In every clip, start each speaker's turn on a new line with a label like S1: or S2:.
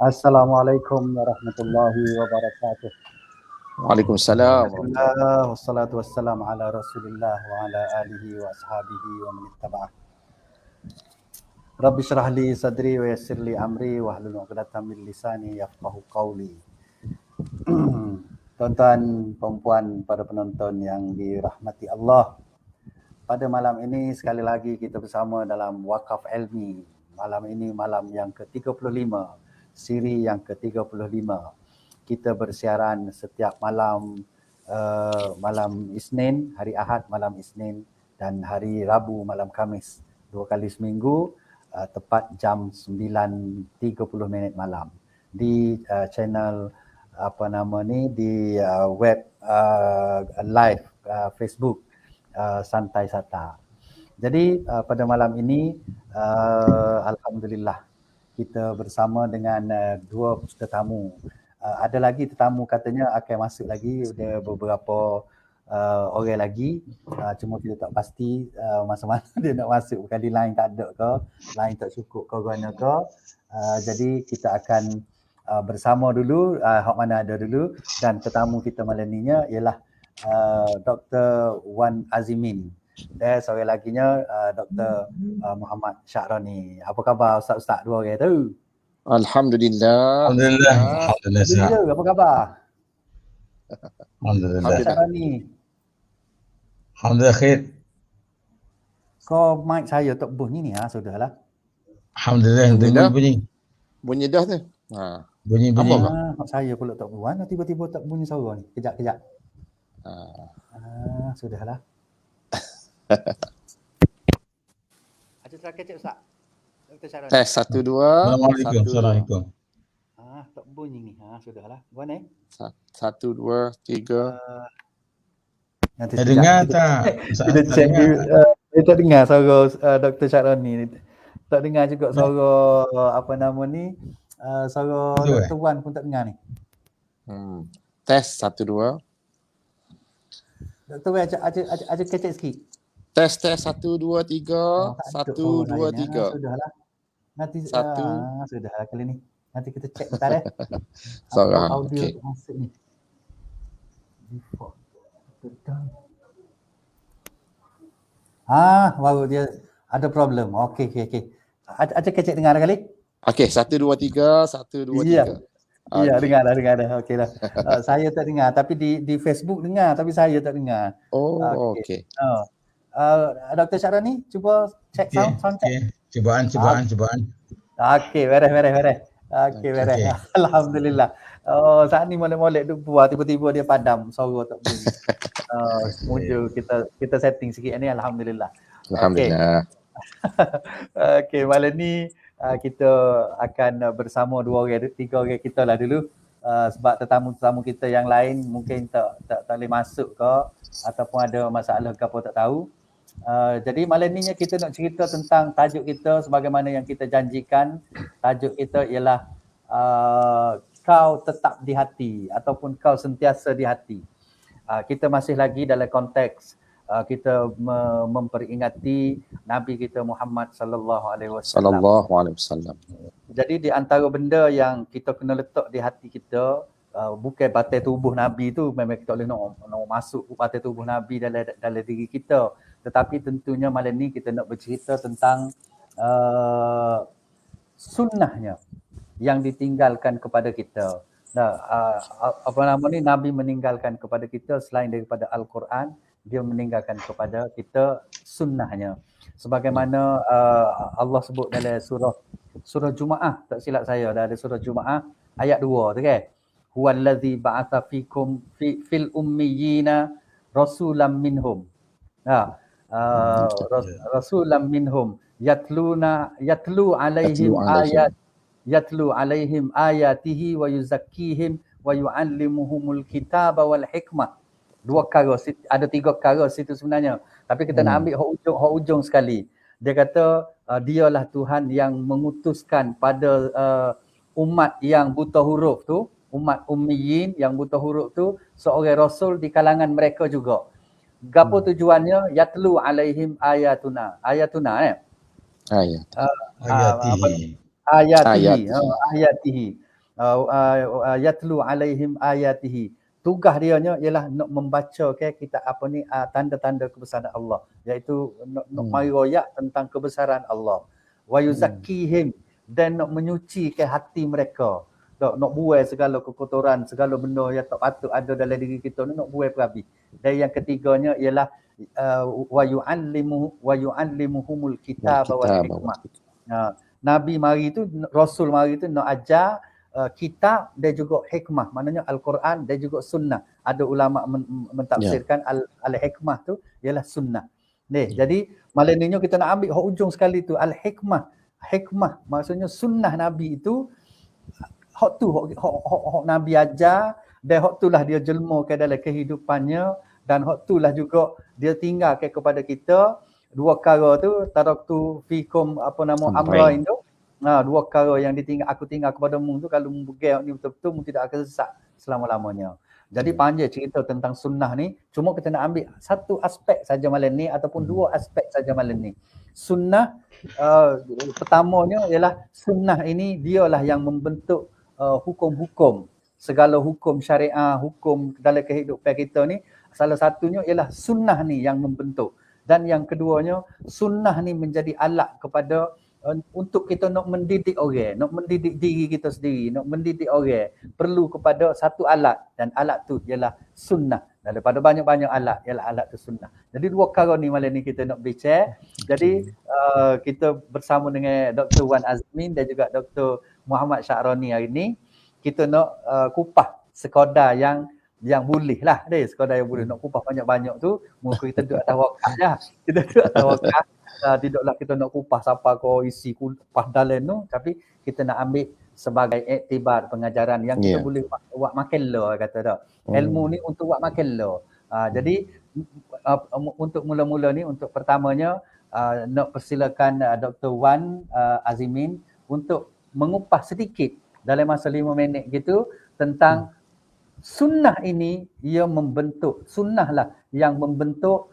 S1: Assalamualaikum warahmatullahi wabarakatuh.
S2: Waalaikumsalam.
S1: Bismillah, wassalatu wassalamu ala rasulillah wa ala alihi wa ashabihi wa man ittaba'ah. Rabbi syrah li sadri wa yassir li amri wa hlul 'uqdatam min lisani yafqahu qawli. Tuan-tuan, perempuan, para penonton yang dirahmati Allah. Pada malam ini sekali lagi kita bersama dalam Wakaf Ilmi. Malam ini malam yang ke-35, siri yang ke-35. Kita bersiaran setiap malam malam Isnin, hari Ahad malam Isnin dan hari Rabu malam Khamis. 2 kali seminggu, tepat jam 9.30 malam di channel di web live Facebook Santai Sata. Jadi pada malam ini alhamdulillah kita bersama dengan dua tetamu. Ada lagi tetamu katanya akan masuk lagi, ada beberapa orang lagi, cuma kita tak pasti masa-masa dia nak masuk, bukan di line tak ada ke, line tak cukup ke guna ke. Jadi kita akan bersama dulu, hak mana ada dulu, dan tetamu kita malam ni ialah Dr. Wan Azimin. Dan seorang laginya Dr. Muhammad Syaroni. Apa khabar Ustaz-Ustaz dua orang tu?
S2: Alhamdulillah.
S1: Alhamdulillah. Apa khabar?
S3: Alhamdulillah.
S1: Syaroni.
S3: Alhamdulillah khair.
S1: Kau mic saya tak bunyi ni sudahlah.
S3: Alhamdulillah dengar bunyi.
S2: Bunyi dah tu.
S3: Bunyi.
S1: Saya pula tak buat, tiba-tiba tak bunyi suara ni. Kejap. Sudahlah. Ada terakhir cik Ustaz. Dr. Syaroni.
S2: Tes 1 2.
S3: Assalamualaikum.
S1: Tak bunyi ni. Sudahlah. Buat ni.
S2: 1 2 3.
S3: Dengar tak?
S1: Kita check dia tak dengar suara Dr. Syaroni. Tak dengar juga suara suara Dr. Wan pun tak dengar ni.
S2: Tes 1 2.
S1: Dr. Wan aja kecek sikit.
S2: Tes 1 2 3. 1 2 3.
S1: Sudahlah. Nanti sudahlah kali ni. Nanti kita cek bentar
S2: Seorang.
S1: Audio
S2: Okay.
S1: masuk ni. Default. Baru dia ada problem. Okey. Aja kecek dengar kali.
S2: Okey, 1 2 3, 1 2 3.
S1: Ya, dengar dah. Okeylah. Saya tak dengar, tapi di Facebook dengar, tapi saya tak dengar.
S2: Oh, okey.
S1: Dr. Syaroni, cuba cek sound check.
S3: Cubaan.
S1: Okey, beres. Okey, beres. Alhamdulillah. Saat ni molek-molek tu buat, tiba-tiba dia padam, suara tak bunyi. Muncul kita setting sikit ni, alhamdulillah.
S2: Alhamdulillah.
S1: Okey, malam ni kita akan bersama 3 orang kita lah dulu. Sebab tetamu-tetamu kita yang lain mungkin tak boleh masuk ke ataupun ada masalah ke apa tak tahu. Jadi malam ni kita nak cerita tentang tajuk kita sebagaimana yang kita janjikan. Tajuk kita ialah kau tetap di hati ataupun kau sentiasa di hati. Kita masih lagi dalam konteks kita memperingati Nabi kita Muhammad sallallahu alaihi wasallam. Jadi di antara benda yang kita kena letak di hati kita, bukan batin tubuh Nabi tu, memang kita boleh nak masuk batin tubuh Nabi dalam diri kita. Tetapi tentunya malam ni kita nak bercerita tentang sunnahnya yang ditinggalkan kepada kita. Nabi meninggalkan kepada kita selain daripada Al-Quran, dia meninggalkan kepada kita sunnahnya. Sebagaimana Allah sebut dalam surah Jumaah, tak silap saya, dah ada surah Jumaah ayat 2 tu kan. Huwallazi ba'atha fikum fil ummiyina rasulam minhum. Rasulam minhum yatlu alaihim ayatihi wa yuzakkihim wa yu'allimuhumul kitaba wal hikmah. 2 perkara, ada 3 perkara situ sebenarnya. Tapi kita nak ambil hak ujung sekali. Dia kata dialah Tuhan yang mengutuskan pada umat yang buta huruf tu, umat ummiyin yang buta huruf tu, seorang rasul di kalangan mereka juga. Gapo tujuannya? Yatlu alaihim ayatuna. Ayatihi. yatlu alaihim ayatihi. Tugas dianya ialah nak membaca kita tanda-tanda kebesaran Allah, iaitu nak mari royak tentang kebesaran Allah. Wa yuzakkihim, dan nak menyuci hati mereka. Nak buai segala kekotoran, segala benda yang tak patut ada dalam diri kita ni, nak buai perabi. Dan yang ketiganya ialah wa yu'allimuhumul kitab wal hikmah. Nabi mari tu, Rasul mari tu nak ajar kitab dan juga hikmah, maknanya Al-Quran dan juga sunnah. Ada ulama mentafsirkan al-hikmah tu ialah sunnah. Jadi malamnya kita nak ambil ujung sekali tu al-hikmah. Hikmah maksudnya sunnah Nabi itu, hak Nabi ajar, dan hak itulah dia jelma ke dalam kehidupannya, dan hak itulah juga dia tinggalkan kepada kita. Dua perkara tu, taraktu fikum amrain tu. Dua perkara yang aku tinggal kepadamu tu, kalau mu pegang ni betul-betul, mu tidak akan sesat selama-lamanya. Jadi panjang cerita tentang sunnah ni, cuma kita nak ambil satu aspek saja malam ni, ataupun dua aspek saja malam ni. Sunnah pertamanya ialah sunnah ini dialah yang membentuk hukum-hukum, segala hukum syariah, hukum dalam kehidupan kita ni. Salah satunya ialah sunnah ni yang membentuk. Dan yang keduanya, sunnah ni menjadi alat kepada untuk kita nak mendidik orang, nak mendidik diri kita sendiri, nak mendidik orang, perlu kepada satu alat, dan alat tu ialah sunnah. Daripada banyak-banyak alat, ialah alat tu sunnah. Jadi dua perkara ni malam ni kita nak bincang. Jadi kita bersama dengan Dr. Wan Azmin dan juga Dr. Muhammad Sya'rani hari ni, kita nak kupas sekadar yang boleh lah. Sekadar yang boleh. Nak kupas banyak-banyak tu, mungkin kita duduk atas wakaf je. Kita duduk atas wakaf. Tidaklah kita nak kupas apa kau isi kupas dalam tu, tapi kita nak ambil sebagai iktibar pengajaran yang kita boleh buat makan lo, kata tak. Ilmu ni untuk buat makan lo. Jadi untuk mula-mula ni, untuk pertamanya nak persilakan Dr. Wan Azmin untuk mengupas sedikit dalam masa 5 minit gitu tentang sunnah ini. Ia membentuk, sunnah lah yang membentuk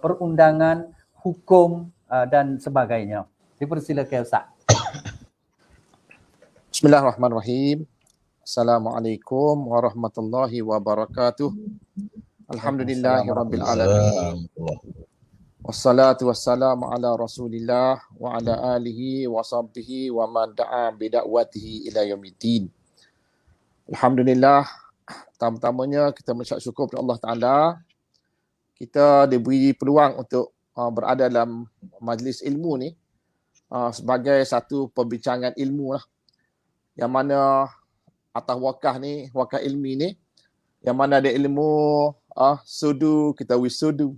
S1: perundangan, hukum dan sebagainya. Dipersilakan Ustaz.
S2: Bismillahirrahmanirrahim. Assalamualaikum warahmatullahi wabarakatuh. Alhamdulillahirabbil alamin. Wassalatu wassalamu ala Rasulillah wa ala alihi wa sahbihi wa man da'a bidakwatihi ila yaumiddin. Alhamdulillah, pertama-tamanya kita mengucap syukur kepada Allah Taala. Kita diberi peluang untuk berada dalam majlis ilmu ni sebagai satu perbincangan ilmu lah. Yang mana atas wakaf ni, wakaf ilmi ni, yang mana ada ilmu sudu, kita wisudu.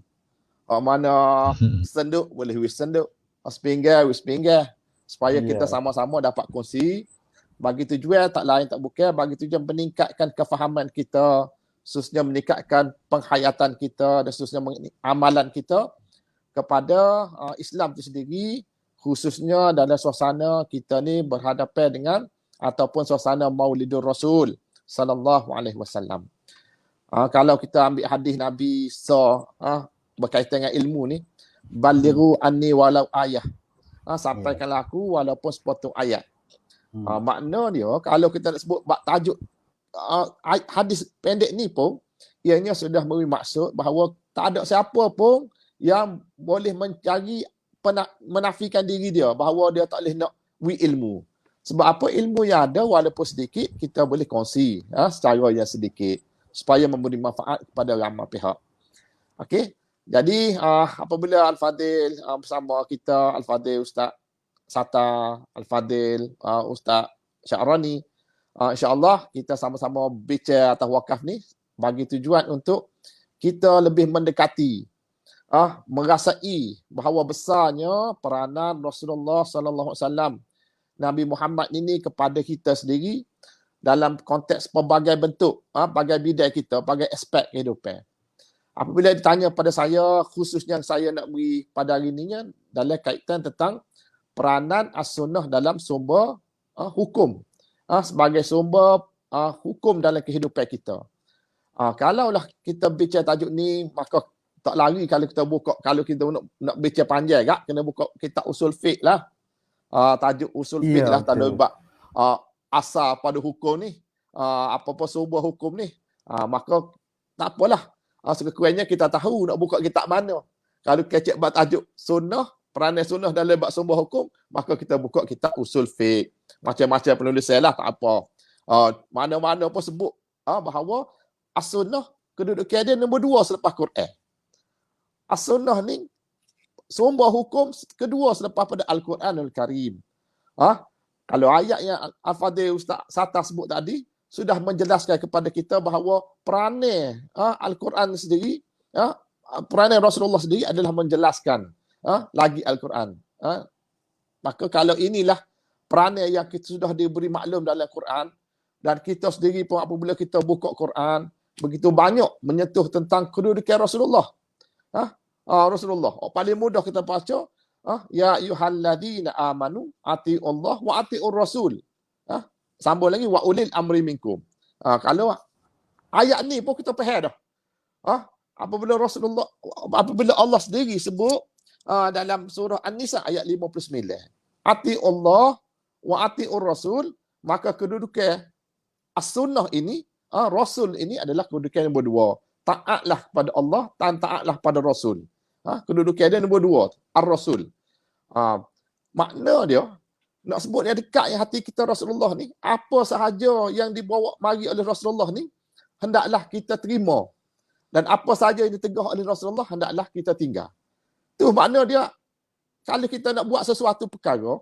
S2: Mana senduk, boleh wisenduk. Sepinggan, wispinggan. Supaya kita sama-sama dapat kongsi. Bagi tujuan tak lain tak bukan, bagi tujuan meningkatkan kefahaman kita, khususnya meningkatkan penghayatan kita, dan khususnya amalan kita kepada Islam itu sendiri, khususnya dalam suasana kita ni berhadapan dengan ataupun suasana Maulidur Rasul sallallahu alaihi wasallam. Kalau kita ambil hadis Nabi berkaitan dengan ilmu ni, balighu anni walau ayah. Sampaikanlah aku walaupun sepotong ayat. Makna dia, kalau kita nak sebut tajuk hadis pendek ni pun, ianya sudah memberi maksud bahawa tak ada siapa pun yang boleh mencari menafikan diri dia bahawa dia tak boleh nak ilmu. Sebab apa? Ilmu yang ada walaupun sedikit, kita boleh kongsi secara yang sedikit supaya memberi manfaat kepada ramai pihak. Okey. Jadi apabila Al-Fadil bersama kita, Al-Fadil Ustaz Sata, Al-Fadil Ustaz Sya'rani, insya-Allah kita sama-sama bicara atas wakaf ni bagi tujuan untuk kita lebih mendekati, merasai bahawa besarnya peranan Rasulullah sallallahu alaihi wasallam, Nabi Muhammad ini kepada kita sendiri dalam konteks pelbagai bentuk, pelbagai bidang kita, pelbagai aspek kehidupan. Apabila ditanya pada saya, khususnya yang saya nak beri pada hari ini dalam kaitan tentang peranan as-sunnah dalam sumber hukum, sebagai sumber hukum dalam kehidupan kita. Kalaulah kita bicara tajuk ni, maka tak lari kalau kita buka, kalau kita nak bicara panjang kena buka kitab usul fiqh lah. Tajuk usul fiqh lah, tak ada bab asal pada hukum ni, apa-apa sumber hukum ni, maka tak apalah. Sekurang-kurangnya kita tahu nak buka kitab mana. Kalau kecek bab tajuk sunnah, peranan sunnah dalam bab sumber hukum, maka kita buka kitab usul fiqh. Macam-macam penulisan lah, tak apa. Mana-mana pun sebut bahawa as-sunnah kedudukan dia nombor 2 selepas Quran. As-sunnah ni sumber hukum kedua selepas pada Al-Quranul Karim. Kalau ayat yang Al-Fadhil Ustaz Sata sebut tadi sudah menjelaskan kepada kita bahawa peranan Al-Quran sendiri, peranan Rasulullah sendiri adalah menjelaskan lagi Al-Quran. Maka kalau inilah peranan yang kita sudah diberi maklum dalam Quran, dan kita sendiri pun apabila kita buka Quran, begitu banyak menyentuh tentang kedudukan Rasulullah. Rasulullah. Paling mudah kita baca, ya ayyuhalladzina amanu atiiullah wa atiiur rasul. Sambung lagi wa ulil amri minkum. Kalau ayat ni pun kita faham dah. Apabila Allah sendiri sebut dalam surah An-Nisa ayat 59, atiiullah wa atiiur rasul, maka kedudukan as-sunnah ini, rasul ini adalah kedudukan nombor 2. Taatlah pada Allah dan taatlah pada Rasul. Kedudukan dia nombor 2, ar-Rasul. Makna dia, nak sebut yang dekat yang hati kita Rasulullah ni, apa sahaja yang dibawa mari oleh Rasulullah ni, hendaklah kita terima. Dan apa sahaja yang ditegah oleh Rasulullah, hendaklah kita tinggal. Tu makna dia, kalau kita nak buat sesuatu perkara,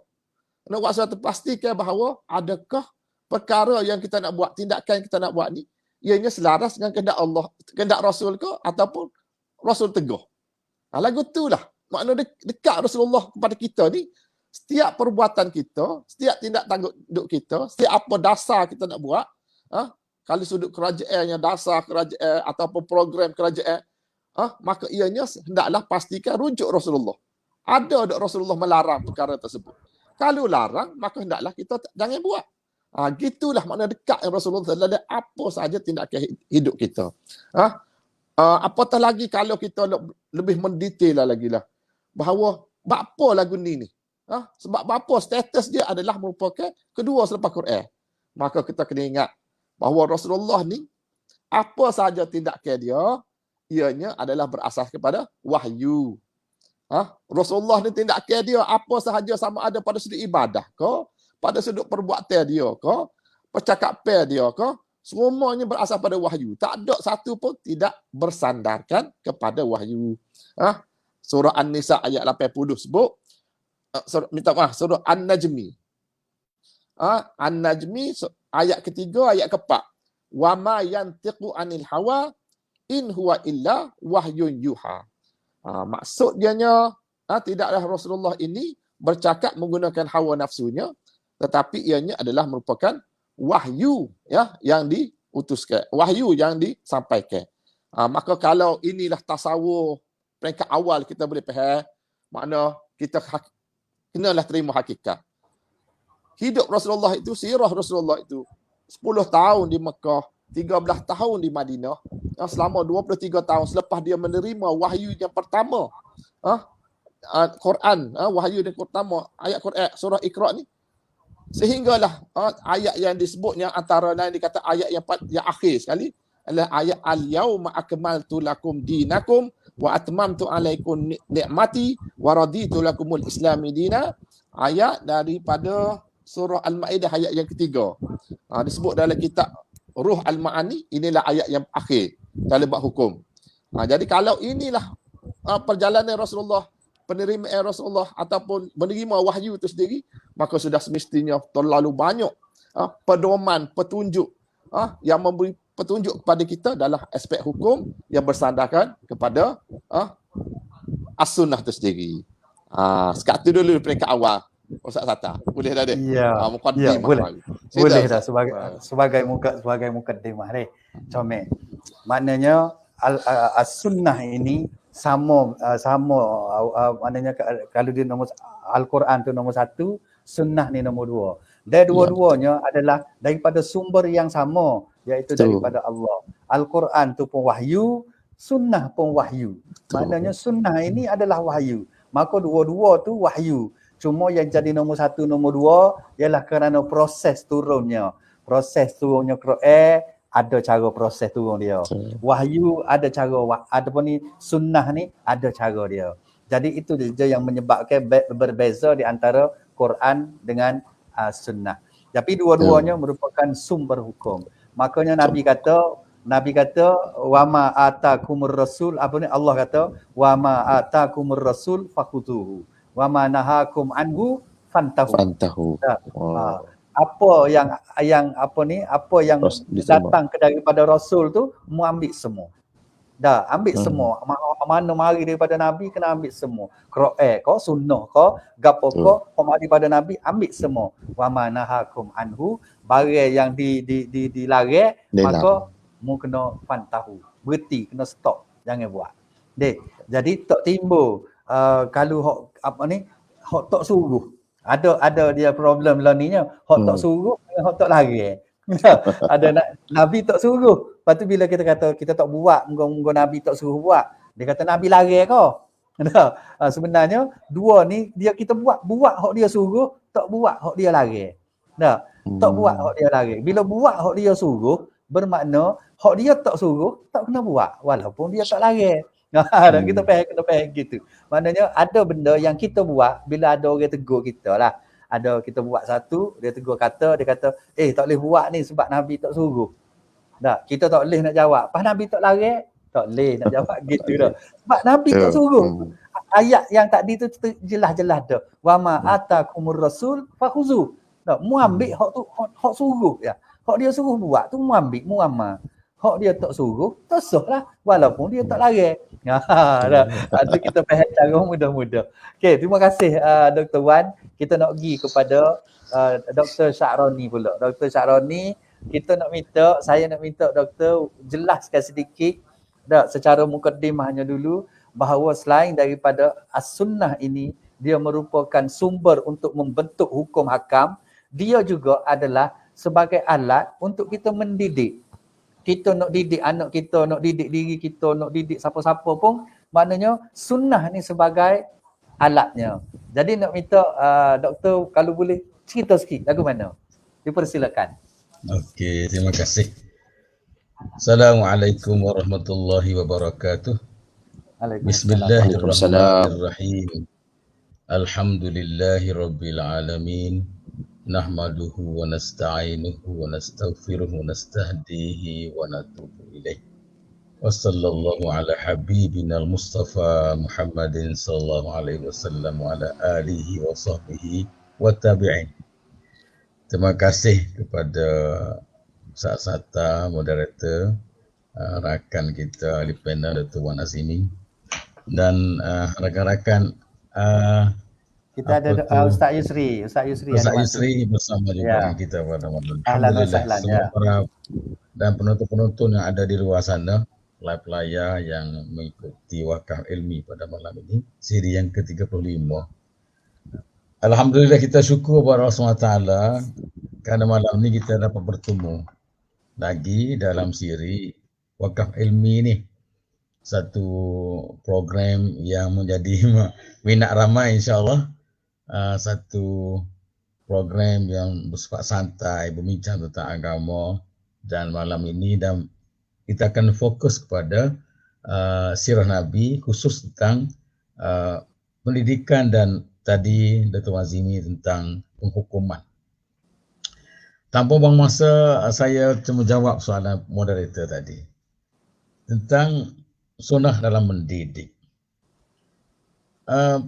S2: nak buat sesuatu, pastikan bahawa adakah perkara yang kita nak buat, tindakan yang kita nak buat ni, ianya selaras dengan kehendak Allah, kehendak Rasul ke, ataupun Rasul teguh. Lagu itulah makna dekat Rasulullah kepada kita ni. Setiap perbuatan kita, setiap tindak tanduk kita, setiap apa dasar kita nak buat, kalau sudut kerajaannya, dasar kerajaan ataupun program kerajaan, maka ianya hendaklah pastikan rujuk Rasulullah. Ada tak Rasulullah melarang perkara tersebut? Kalau larang, maka hendaklah kita jangan buat. Gitulah makna dekat yang Rasulullah dalam apa sahaja tindakan hidup kita. Apatah lagi kalau kita lebih mendetail lagi lah bahawa apa lagu ni. Sebab apa status dia adalah merupakan kedua selepas Quran. Maka kita kena ingat bahawa Rasulullah ni apa sahaja tindakan dia, ianya adalah berasas kepada wahyu. Rasulullah ni tindakan dia apa sahaja, sama ada pada sudut ibadah ke, pada sudut perbuatan dia ke, percakapan dia ke, semuanya berasal pada wahyu. Tak ada satu pun tidak bersandarkan kepada wahyu. Surah An-Nisa ayat 80 sebut, surah An-Najmi. An-Najmi ayat ketiga, ayat keempat. Wa ma yantiqu anil hawa in huwa illa wahyun yuha. Maksud dianya, tidaklah Rasulullah ini bercakap menggunakan hawa nafsunya, tetapi ianya adalah merupakan wahyu yang diutuskan, wahyu yang disampaikan. Maka kalau inilah tasawuf peringkat awal kita boleh faham, makna kita kenalah terima hakikat. Hidup Rasulullah itu, sirah Rasulullah itu 10 tahun di Mekah, 13 tahun di Madinah, selama 23 tahun selepas dia menerima wahyu yang pertama, Quran, wahyu yang pertama, ayat Quran surah Iqra ni, sehinggalah ayat yang disebutnya antara lain dikata ayat yang akhir sekali adalah ayat al-yauma akmaltu lakum dinakum wa atmamtu alaikum ni'mati wa raditu lakumul islami dina. Ayat daripada surah Al-Maidah ayat yang ketiga. Disebut dalam kitab Ruh Al-Ma'ani, inilah ayat yang akhir dalam bab hukum. Jadi kalau inilah perjalanan Rasulullah, penerimaan Rasulullah ataupun menerima wahyu itu sendiri, maka sudah semestinya terlalu banyak pedoman, petunjuk yang memberi petunjuk kepada kita dalam aspek hukum yang bersandarkan kepada as-sunnah itu sendiri. Sekat itu dulu peringkat awal. Ustaz Sata, boleh dah deh?
S1: Ya, boleh. Boleh dah sebagai mukadimah deh. Comel. Maknanya as-sunnah ini sama maknanya kalau dia nombor Al-Quran tu nombor 1, sunnah ni nombor 2. Dan dua-duanya adalah daripada sumber yang sama, iaitu daripada Allah. Al-Quran tu pun wahyu, sunnah pun wahyu. Maknanya sunnah ini adalah wahyu. Maka dua-dua tu wahyu. Cuma yang jadi nombor 1, nombor 2 ialah kerana proses turunnya. Proses turunnya Quran ada cara proses turun dia. Wahyu ada cara, ada pun ni sunnah ni ada cara dia. Jadi itu je yang menyebabkan berbeza di antara Quran dengan sunnah. Tapi dua-duanya merupakan sumber hukum. Makanya Nabi kata wama atakumur rasul, apa ni, Allah kata wama atakumur rasul fakhutuhu wama nahakum anhu fantahu. Apa yang datang daripada rasul tu mu ambil semua. Dah ambil semua. Mana mari daripada Nabi kena ambil semua. Quran ko, sunnah ko, gapo ko, mari daripada Nabi ambil semua. Wa manahakum anhu, barang yang dilarang maka mu kena fantahu. Berhenti, kena stop, jangan buat. Dek. Jadi tak timbul kalau hok tak suruh. Ada dia problem lah ni nya. Hok tak suruh, hok tak larang. Ada Nabi tak suruh. Lepas tu bila kita kata kita tak buat, muka Nabi tak suruh buat, dia kata Nabi larang kau. Sebenarnya dua ni dia kita buat hok dia suruh, tak buat hok dia larang. Tak buat hok dia larang. Bila buat hok dia suruh, bermakna hok dia tak suruh tak kena buat walaupun dia tak larang. Dan kita kena faham gitu. Maknanya ada benda yang kita buat bila ada orang tegur kita lah. Ada kita buat satu, dia tegur kata, dia kata, tak boleh buat ni sebab Nabi tak suruh. Tak, kita tak boleh nak jawab. Pas Nabi tak larang, tak boleh nak jawab gitu dah. Sebab Nabi tak suruh. Ayat yang tadi tu jelas-jelas dah. Wa ma atakumur rasul fakhuzu. Tak, mu ambil hak suruh ya. Hak dia suruh buat tu mu ambil, mu amal. Hak dia tak suruh, tak sahlah walaupun dia tak larang. Itu kita faham cara mudah-mudah. Okey, terima kasih Dr. Wan. Kita nak pergi kepada Dr. Sya'roni pula. Dr. Sya'roni, saya nak minta doktor jelaskan sedikit secara mukaddimahnya dulu bahawa selain daripada as-sunnah ini dia merupakan sumber untuk membentuk hukum hakam, dia juga adalah sebagai alat untuk kita mendidik. Kita nak didik anak kita, nak didik diri kita, nak didik siapa-siapa pun, maknanya sunnah ni sebagai alatnya. Jadi nak minta doktor kalau boleh cerita sikit lagu mana. Dipersilakan.
S3: Okey, terima kasih. Assalamualaikum warahmatullahi wabarakatuh. Bismillahirrahmanirrahim. Alhamdulillahi rabbil alamin. Nahmaduhu wa nasta'inuhu wa nastaghfiruhu wa nastahdihi wa natubu ilaih. Wa sallallahu ala habibina al-Mustafa Muhammadin sallallahu alaihi wasallam wa ala alihi wa sahbihi wa tabi'in. Terima kasih kepada Ustaz Sata, moderator, rakan kita ahli panel Dr. Wan Azimi dan rakan-rakan
S1: kita ada Ustaz Yusri. Ustaz Yusri bersama juga kita pada malam. Alhamdulillah semua para dan penonton-penonton yang ada di luar sana, live yang mengikuti wakaf ilmi pada malam ini, siri yang ke-35. Alhamdulillah kita syukur kepada Allah SWT kerana malam ini kita dapat bertemu lagi dalam siri wakaf ilmi ini. Satu program yang menjadi minat ramai insya-Allah. Satu program yang bersifat santai, berbincang tentang agama, dan malam ini dan kita akan fokus kepada sirah Nabi, khusus tentang pendidikan dan tadi Dr. Azimi tentang penghukuman. Tanpa buang masa, saya cuma jawab soalan moderator tadi tentang sunnah dalam mendidik.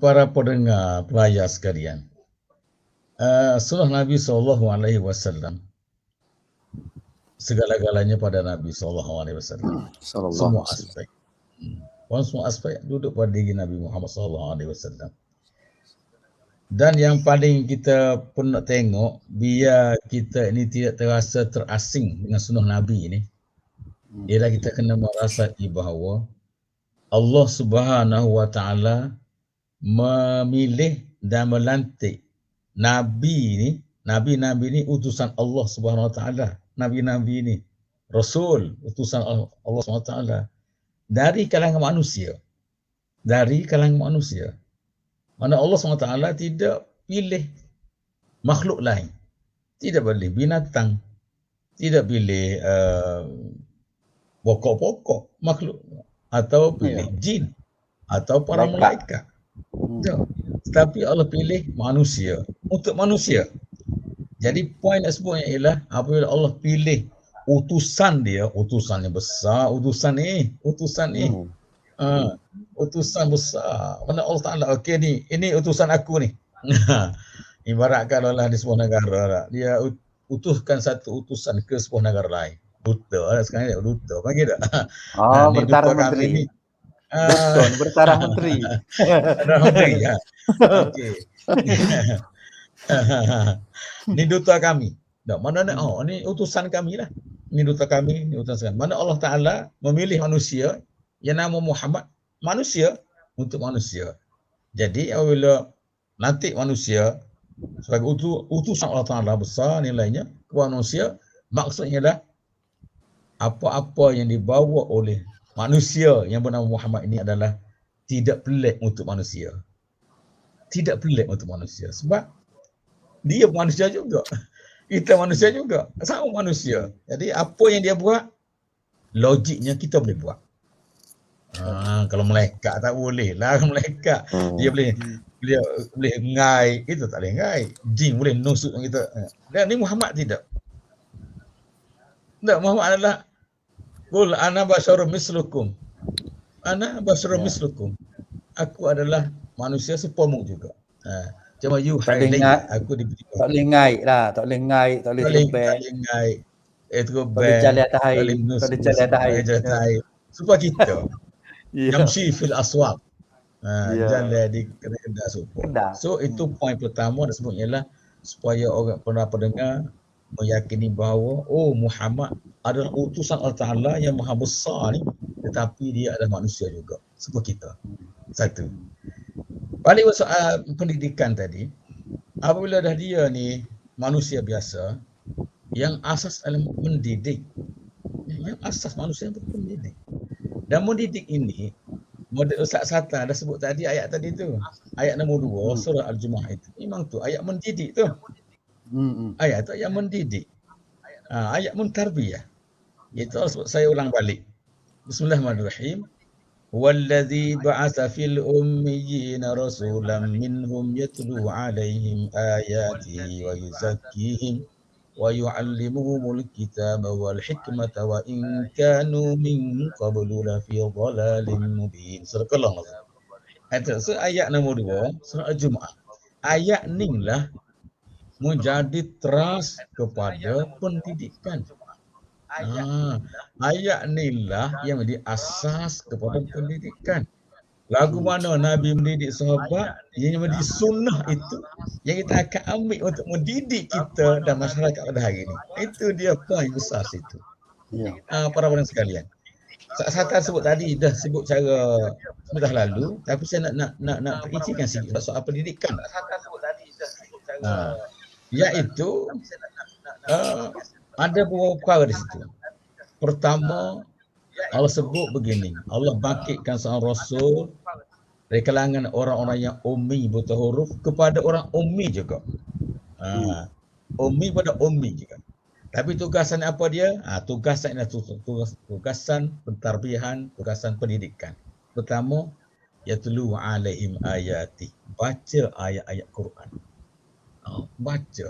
S1: Para pendengar, pelayar sekalian, sunnah Nabi SAW, segala-galanya pada Nabi SAW. Semua aspek. Semua aspek duduk pada diri Nabi Muhammad SAW. Dan yang paling kita pun nak tengok, biar kita ini tidak terasa terasing dengan sunnah Nabi ini, ialah kita kena merasai bahawa Allah Subhanahu Wa Taala memilih dan melantik nabi ini utusan Allah Subhanahu Wa Taala. Nabi-nabi ini rasul, utusan Allah Subhanahu Wa Taala dari kalangan manusia. Mana Allah SWT tidak
S3: pilih makhluk lain. Tidak boleh binatang. Tidak pilih pokok-pokok makhluk. Atau pilih jin. Atau para malaikat. Tak. Tetapi Allah pilih manusia. Untuk manusia. Jadi poin nak sebutnya ialah apabila Allah pilih utusan dia, utusan yang besar, utusan ni. Utusan besar. Mana Allah Ta'ala, okey ni, ini utusan aku ni. Ibaratkan Allah di sebuah negara lah. Dia utuskan satu utusan ke sebuah negara lain. Duta lah sekarang ni, duta. Panggil tak? Ni duta
S1: bertaraf
S3: kami
S1: menteri.
S3: ni.
S1: Duta ni bertaraf menteri.
S3: Bertaraf menteri, ya. Okey. Ni duta kami. Tak, mana nak? Oh, ni utusan kami lah. Ni duta kami, ni utusan. Mana Allah Ta'ala memilih manusia yang nama Muhammad, manusia untuk manusia. Jadi apabila nanti manusia sebagai utusan Allah Ta'ala besar nilainya kepada manusia, maksudnya adalah apa-apa yang dibawa oleh manusia yang bernama Muhammad ini adalah tidak pelik untuk manusia. Tidak pelik untuk manusia. Sebab dia manusia juga. Kita manusia juga. Sama manusia. Jadi apa yang dia buat, logiknya kita boleh buat. Kalau malaikat tak boleh lah. Malaikat dia boleh ngai, itu tak boleh ngai. Jin boleh nusuk kita. Dan ni Muhammad tidak. Tak, Muhammad adalah qul ana basyarum mislukum. Ana basyarum mislukum. Aku adalah manusia sepamu juga. Cuma aku diberi.
S1: Tak boleh ngai lah, tak boleh ngai, tak boleh terbang.
S3: Tak boleh ngai.
S1: Tak boleh jalan atas air. Tak boleh jalan atas air.
S3: Supaya kita yamshi fil aswaq. Jalan di kedai supaya. So itu poin pertama nak sebut ialah supaya orang pendengar meyakini bahawa Muhammad adalah utusan Allah Ta'ala yang maha besar ni, tetapi dia adalah manusia juga seperti kita. Satu. Balik soal pendidikan tadi, apabila dah dia ni manusia biasa, yang asas adalah mendidik. Yang asas manusia itu mendidik. Dan mendidik ini, model Ustaz Sata dah sebut tadi ayat tadi tu. Ayat nombor 2 surah Al-Jumu'ah itu. Memang tu ayat mendidik tu. Ayat tu ayat mendidik. Ayat mentarbiyah. Itu saya ulang balik. Bismillahirrahmanirrahim. Wallazi ba'atha fil ummiyina rasulan minhum yatlu 'alaihim ayatihi wa yuzakkihim wa yu'allimuhumul kitaba wal hikmata wa in kanu min qablu la fi dhalalin mubin. Surah ayat nombor 2 surah Al-Jumu'ah. Ayat ni lah menjadi teras kepada pendidikan. Ayat ni lah yang menjadi asas kepada pendidikan. Lagu mana Nabi mendidik sahabat, yang menjadi sunnah itu yang kita akan ambil untuk mendidik kita dan masyarakat pada hari ini. Itu dia poin besar situ. Para pendengar sekalian. Saya sebut tadi, dah sebut cara sudah lalu, tapi saya nak perincikan sikit soal pendidikan. Iaitu ada beberapa perkara di situ. Pertama, Allah sebut begini, Allah bangkitkan seorang rasul dari kalangan orang-orang yang ummi buta huruf kepada orang ummi juga. Ummi pada ummi juga. Tapi tugasan apa dia? Tugasan pentarbihan, tugasan pendidikan. Pertama, yatlu 'alaihim ayati. Baca ayat-ayat Quran. Baca.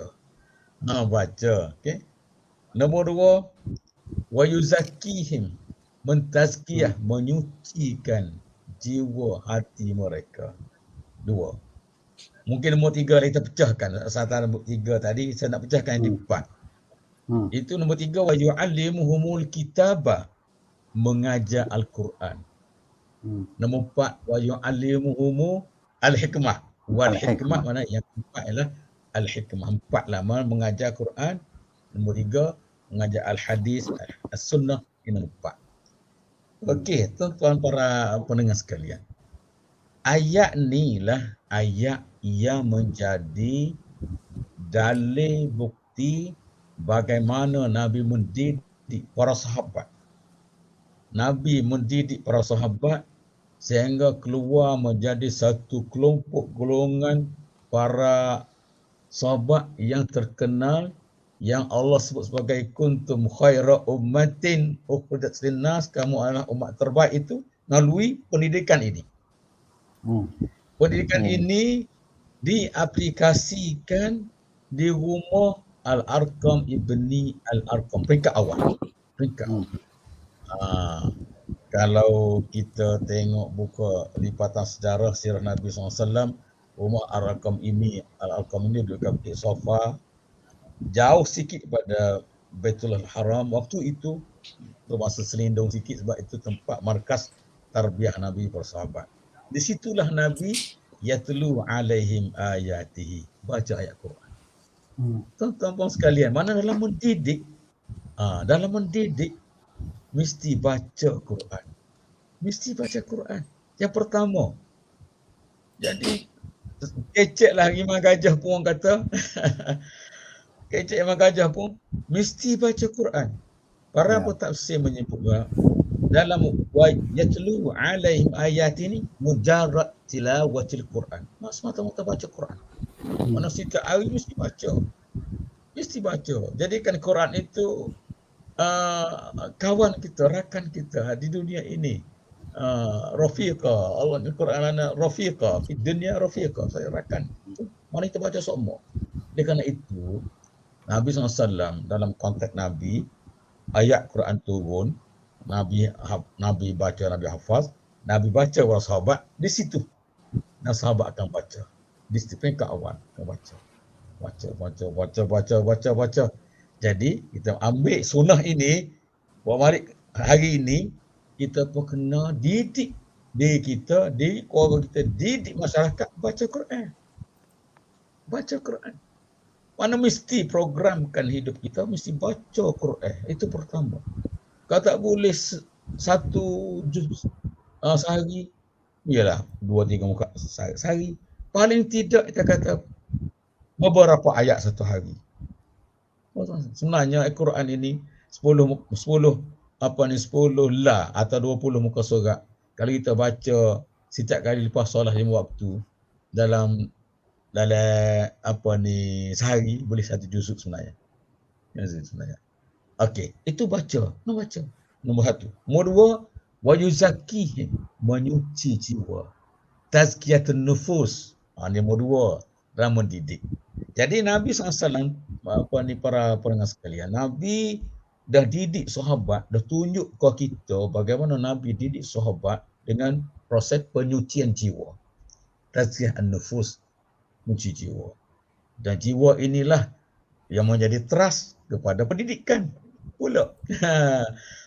S3: Okey. Nombor 2, wa yuzakkihim, mentazkiyah, menyucikan jiwa hati mereka. 2. Mungkin nombor 3 kita pecahkan. Antara nombor 3 tadi saya nak pecahkan yang di 4. Itu nombor 3, wa yu'allimuhumul kitaba, mengajar Al-Quran. Nombor 4, wa yu'allimuhumu al-hikmah. Wal hikmah mana yang 4 ialah al-hikmah. 4 lah mengajar Quran. Nombor 3 mengajar al-hadis, as-sunnah. Ini nombor 4. Okey, tuan-tuan para pendengar sekalian. Ayat ni lah ayat yang menjadi dalil bukti bagaimana Nabi mendidik para sahabat. Nabi mendidik para sahabat sehingga keluar menjadi satu kelompok golongan para sahabat yang terkenal yang Allah sebut sebagai kuntum khaira ummatin ukhrijat linnas, kamu adalah umat terbaik itu melalui pendidikan ini. Pendidikan ini diaplikasikan di rumah Al-Arqam ibni Al-Arqam, peringkat awal. Kalau kita tengok buka lipatan sejarah sirah Nabi SAW, rumah Al-Arqam ini duduk kat sofa, jauh sikit pada Baitul Haram. Waktu itu termasuk selindung sikit sebab itu tempat markas tarbiyah Nabi para sahabat. Di situlah Nabi yatlu alaihim ayatihi, baca ayat Quran. Tuan-tuan sekalian, mana dalam mendidik, mesti baca Quran. Mesti baca Quran. Yang pertama. Jadi keceklah Imam Gajah pun orang kata. Kecek Imam Gajah pun mesti baca Quran. Para pentafsir menyebut dalam yatlu alaihim ayat ini mujarrad tilawatil Quran. Semata-mata baca Quran. Mana setiap hari mesti baca. Mesti baca. Jadikan Quran itu kawan kita, rakan kita di dunia ini. Rafiqa. Allah di Quran ana rafiqa, di dunia rafiqa, saya rakan. Mari kita baca semua. Oleh kerana itu Nabi SAW dalam konteks Nabi, ayat Quran turun, Nabi baca, Nabi hafaz, Nabi baca para sahabat, di situ dan sahabat akan baca. Di situ peringkat awal akan baca. Baca. Jadi kita ambil sunnah ini, buat mari hari ini kita pun kena didik diri kita, diri keluarga kita, didik masyarakat baca Quran. Baca Quran. Mana mesti programkan hidup kita, mesti baca Quran. Itu pertama. Kalau tak boleh satu juz sehari, ialah 2-3 muka sehari. Paling tidak kita kata beberapa ayat satu hari. Sebenarnya Al-Quran ini 10 lah atau 20 muka surat. Kalau kita baca setiap kali lepas solat 5 waktu dalam sehari boleh 1 juzuk sebenarnya. Okey, itu baca. Nombor 1. Nombor 2, wa yuzakihim, menyuci jiwa. Tazkiyatun nufus. Nombor 2, dalam mendidik. Jadi Nabi SAW, para pendengar sekalian, Nabi dah didik sahabat, dah tunjuk ke kita bagaimana Nabi didik sahabat dengan proses penyucian jiwa. Tazkiyah an-nufus, mencuci jiwa. Dan jiwa inilah yang menjadi trust kepada pendidikan pula.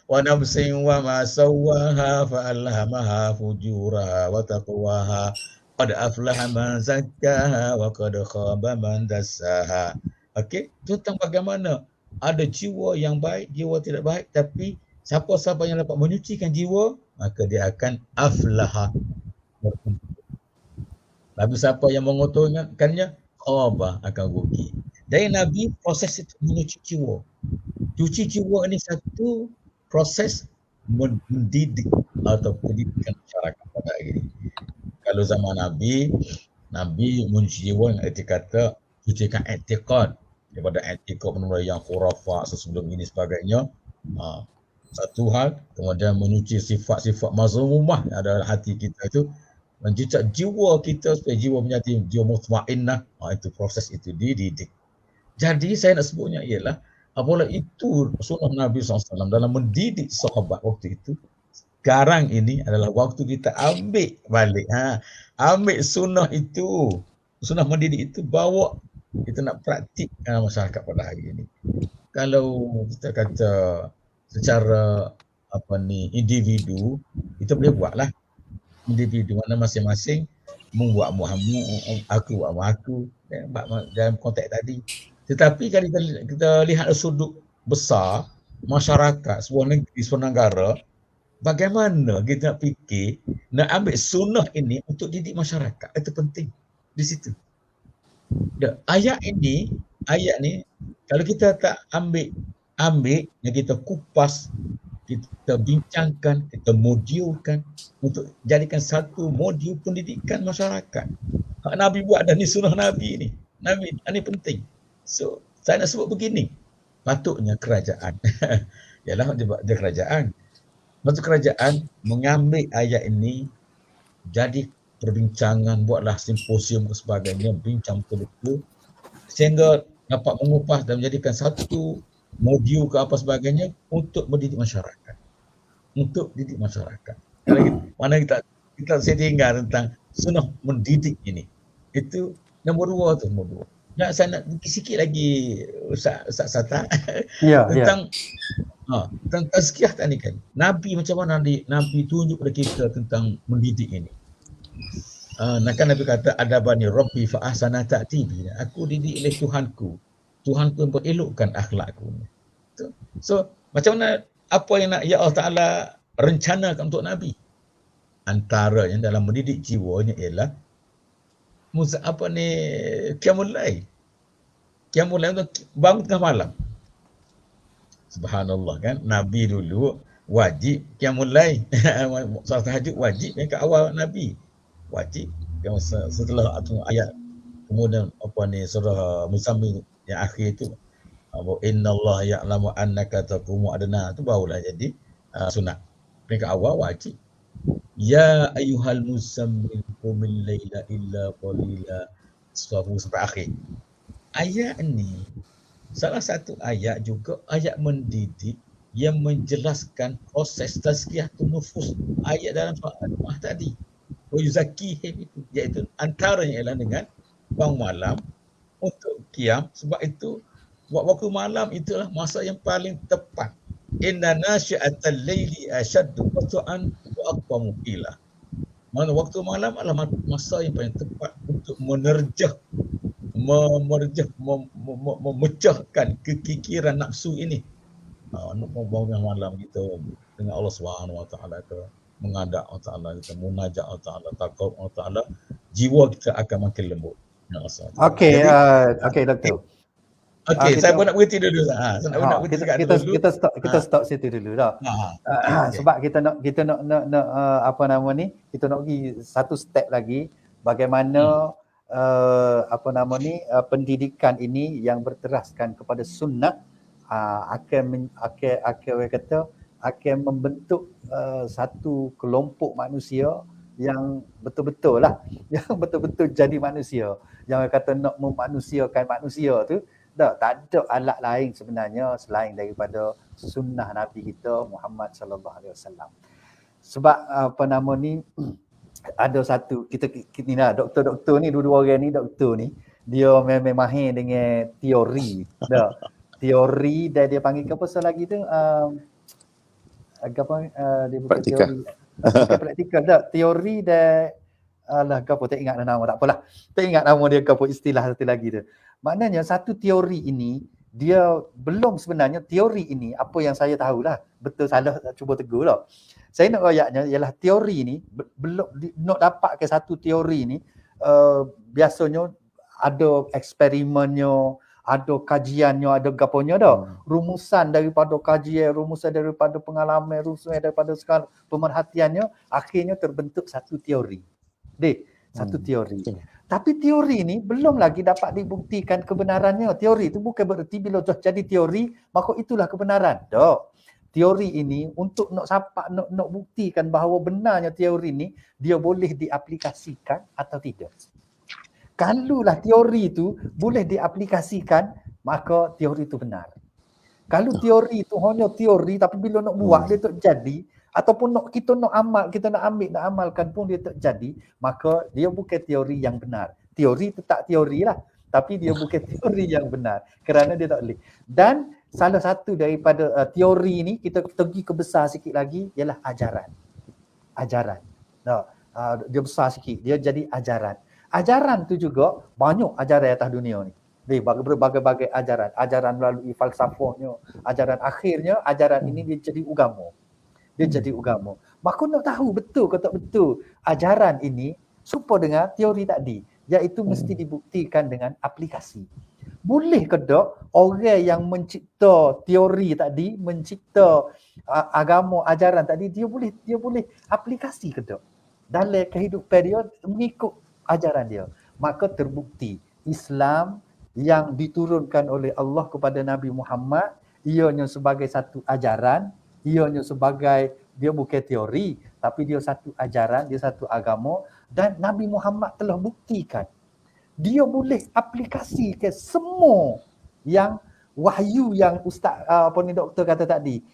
S3: Wa nafsin wa ma sawwaha fa alhamaha fujuraha wa taqwaha. Qad aflaha man zakkaha wa qad khaba man dassaha. Okey, tentang bagaimana ada jiwa yang baik, jiwa tidak baik, tapi siapa-siapa yang dapat menyucikan jiwa, maka dia akan aflaha. Tapi siapa yang mengotorkannya, khaba, akan rugi. Dari Nabi, proses itu menyuci jiwa. Cuci jiwa ini satu proses mendidik atau pendidikan masyarakat pada hari ini. Kalau zaman Nabi mencuci jiwa yang erti kata cucikan i'tiqad, daripada i'tiqad menurut yang khurafat sebelum ini sebagainya. Satu hal, kemudian menyuci sifat-sifat mazmumah yang ada dalam hati kita itu, mencuci jiwa kita supaya jiwa menjadi jiwa mutmainnah. Itu proses itu dididik. Jadi saya nak sebutnya ialah apabila itu sunnah Nabi SAW dalam mendidik sahabat waktu itu. Sekarang ini adalah waktu kita ambil balik. Ambil sunnah itu, sunnah mendidik itu, bawa kita nak praktikkan masyarakat pada hari ini. Kalau kita kata secara individu, kita boleh buatlah. Individu mana masing-masing membuat Muhammad, aku buat aku dalam konteks tadi. Tetapi kalau kita lihat sudut besar masyarakat, sebuah negeri, sebuah negara, bagaimana kita nak fikir, nak ambil sunnah ini untuk didik masyarakat. Itu penting di situ. Ayat ni kalau kita tak ambil dan kita kupas, kita bincangkan, kita modulkan untuk jadikan satu modul pendidikan masyarakat. Hak Nabi buat dah ni sunnah Nabi ni. Nabi ni penting. So saya nak sebut begini. Patutnya kerajaan. Yalah dia kerajaan. Patut kerajaan mengambil ayat ini jadi perbincangan, buatlah simposium dan sebagainya, bincang betul-betul sehingga dapat mengupas dan menjadikan satu modul ke apa sebagainya untuk mendidik masyarakat. Untuk didik masyarakat. Mana kita saya tinggal tentang sunnah mendidik ini. Itu nombor 2 tu, nombor 2. Nak saya nak sikit lagi Ustaz Sata tentang tentang tazkiyah tadi kan. Nabi macam mana Nabi tunjuk kepada kita tentang mendidik ini. Kan Nabi kata adabani rabbi fa ahsana ta'tibi. Aku didik oleh Tuhanku. Tuhanku yang elokkan akhlakku. So macam mana apa yang nak ya Allah Taala rencanakan untuk Nabi? Antaranya dalam mendidik jiwanya ialah qiyamul lail. Qiyamul lail untuk bangun tengah malam. Subhanallah kan, Nabi dulu wajib qiyamul lail. Solat tahajud wajib yang ke awal Nabi. Wajib. Setelah ayat kemudian surah Muzammil yang akhir itu, innallaha ya'lamu annaka taqumu adna, tu barulah jadi sunat. Yang ke awal wajib. Ya ayyuhal muzammil qumil laila illa qalila sampai akhir. Ayat ni salah satu ayat juga ayat mendidik yang menjelaskan proses tazkiyatun nufus. Ayat dalam surah Al-Mah tadi. Wa yuzakkihim itu, iaitu antaranya ialah dengan bangun malam untuk qiyam, sebab itu waktu malam itulah masa yang paling tepat. Inna nasyi'atal laili ashaddu qat'an wa aqwamu qila. Mana waktu malam adalah masa yang paling tepat untuk memecahkan kekikiran nafsu ini. Nak bangun malam kita dengan Allah Subhanahu Wa Taala ke, mengadap Allah Taala, kita munajat Allah Taala, takut Allah Taala, jiwa kita akan makin lembut.
S1: Okey, Doktor.
S3: Okey, saya pun nak berhenti dulu. Saya nak berhenti kat dulu.
S1: Kita stop situ dulu dah. Sebab kita nak apa nama ni? Kita nak pergi satu step lagi bagaimana pendidikan ini yang berteraskan kepada sunnah akan membentuk satu kelompok manusia yang betul-betul lah, yang betul-betul jadi manusia. Yang kata nak memanusiakan manusia tu, tak ada alat lain sebenarnya selain daripada sunnah Nabi kita Muhammad sallallahu alaihi wasallam. Sebab ada satu kita ni lah, doktor ni, dua orang ni, doktor ni dia memang mahir dengan teori. Teori dan dia panggil apa lagi tu? Dia bukan teori. Bukan praktikal dah. Teori dan tak ingat nama, tak apalah. Tak ingat nama dia istilah satu lagi tu. Maknanya satu teori ini dia belum sebenarnya teori ini, apa yang saya tahulah, betul salah cuba tegur lah. Saya nak ayatnya ialah teori ni belum nak dapat ke satu teori ni biasanya ada eksperimennya, ada kajiannya, ada gaponya dah. Rumusan daripada kajian, rumusan daripada pengalaman, rumusan daripada segala pemerhatiannya, akhirnya terbentuk satu teori. Satu teori. Tapi teori ni belum lagi dapat dibuktikan kebenarannya. Teori itu bukan bererti bila dah jadi teori maka itulah kebenaran. Tak. Teori ini untuk nak buktikan bahawa benarnya teori ni dia boleh diaplikasikan atau tidak. Kalaulah teori itu boleh diaplikasikan maka teori itu benar. Kalau teori itu hanya teori tapi bila nak buat dia tak jadi, ataupun kita nak amalkan pun dia tak jadi, maka dia bukan teori yang benar. Teori tetap teori lah, tapi dia bukan teori yang benar kerana dia tak boleh. Dan salah satu daripada teori ni, kita pergi ke besar sikit lagi, ialah ajaran. Dia besar sikit, dia jadi ajaran. Ajaran tu juga banyak ajaran atas dunia ni. Berbagai-bagai ajaran. Ajaran melalui falsafahnya, ajaran akhirnya, ajaran ini dia jadi agama. Maka nak tahu betul ke tak betul ajaran ini serupa dengan teori tadi, iaitu mesti dibuktikan dengan aplikasi. Boleh ke tak orang yang mencipta teori tadi, mencipta agama ajaran tadi, dia boleh aplikasi ke tak dalam kehidupan dia mengikut ajaran dia. maka terbukti Islam yang diturunkan oleh Allah kepada Nabi Muhammad ianya sebagai satu ajaran, ianya sebagai, dia bukan teori, tapi dia satu ajaran, dia satu agama, dan Nabi Muhammad telah buktikan dia boleh aplikasi ke semua yang wahyu yang ustaz doktor kata tadi,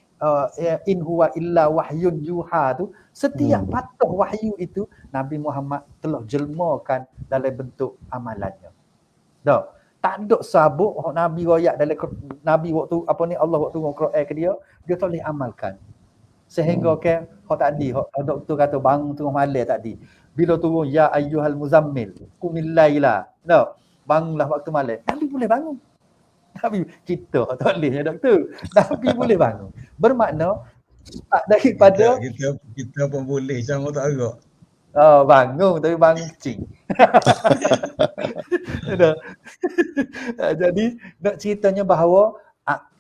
S1: in huwa illa wahyun yuha tu, setiap patah wahyu itu Nabi Muhammad telah jelmakan dalam bentuk amalannya. Dah, tak ada sabuk Nabi royak dalam Nabi waktu Allah waktu Quran ke dia tak boleh amalkan. Sehingga ke tadi doktor kata bangun tengah malam tadi, bila turun ya ayyuhal muzammil qumil laila, no, bangunlah waktu malam, Nabi boleh bangun. Nabi, kita tak boleh ya doktor, Nabi boleh bangun. Bermakna daripada
S3: kita pun boleh sama tak agak.
S1: Bangun tapi bangun kecil. Jadi nak ceritanya bahawa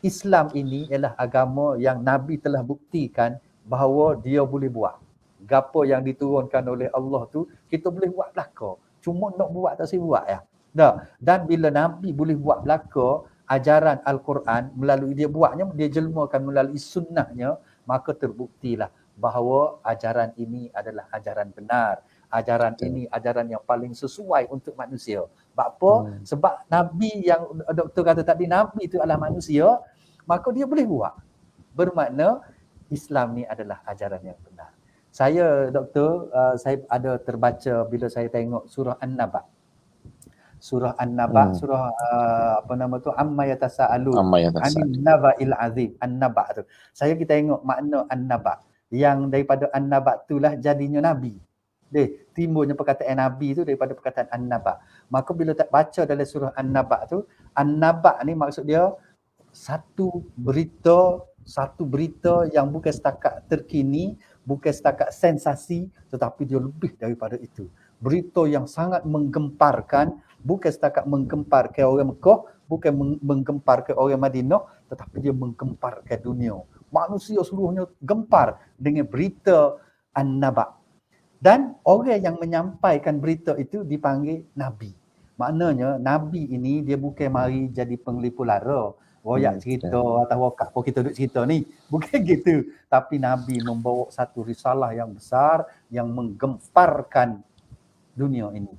S1: Islam ini ialah agama yang Nabi telah buktikan bahawa dia boleh buat. Gapo yang diturunkan oleh Allah tu kita boleh buat belaka. Cuma nak buat tak saya buat ya. Dah. Dan bila Nabi boleh buat belaka, ajaran Al-Quran melalui dia buatnya, dia jelmakan melalui sunnahnya, maka terbuktilah bahawa ajaran ini adalah ajaran benar. Ajaran ini ajaran yang paling sesuai untuk manusia. Sebab apa? Sebab Nabi yang doktor kata tadi, Nabi itu adalah manusia, maka dia boleh buat. Bermakna Islam ni adalah ajaran yang benar. Saya doktor, saya ada terbaca bila saya tengok surah An-Naba. Surah An-Naba, surah Amma yatasaalun anin naba'il azim. An-Naba tu. Saya kita tengok makna An-Naba. Yang daripada An-Naba itulah jadinya Nabi. Timbulnya perkataan Nabi tu daripada perkataan An-Naba. Maka bila tak baca dalam surah An-Naba tu, An-Naba ni maksud dia satu berita yang bukan setakat terkini, bukan setakat sensasi, tetapi dia lebih daripada itu. Berita yang sangat menggemparkan, bukan setakat menggemparkan orang Mekah, bukan menggemparkan orang Madinah, tetapi dia menggemparkan dunia. Manusia seluruhnya gempar dengan berita An-Naba. Dan orang yang menyampaikan berita itu dipanggil Nabi. Maknanya Nabi ini dia bukan mari jadi penglipu lara, royak cerita atau wakaf apa kita duk cerita ni. Bukan gitu. Tapi Nabi membawa satu risalah yang besar yang menggemparkan dunia ini.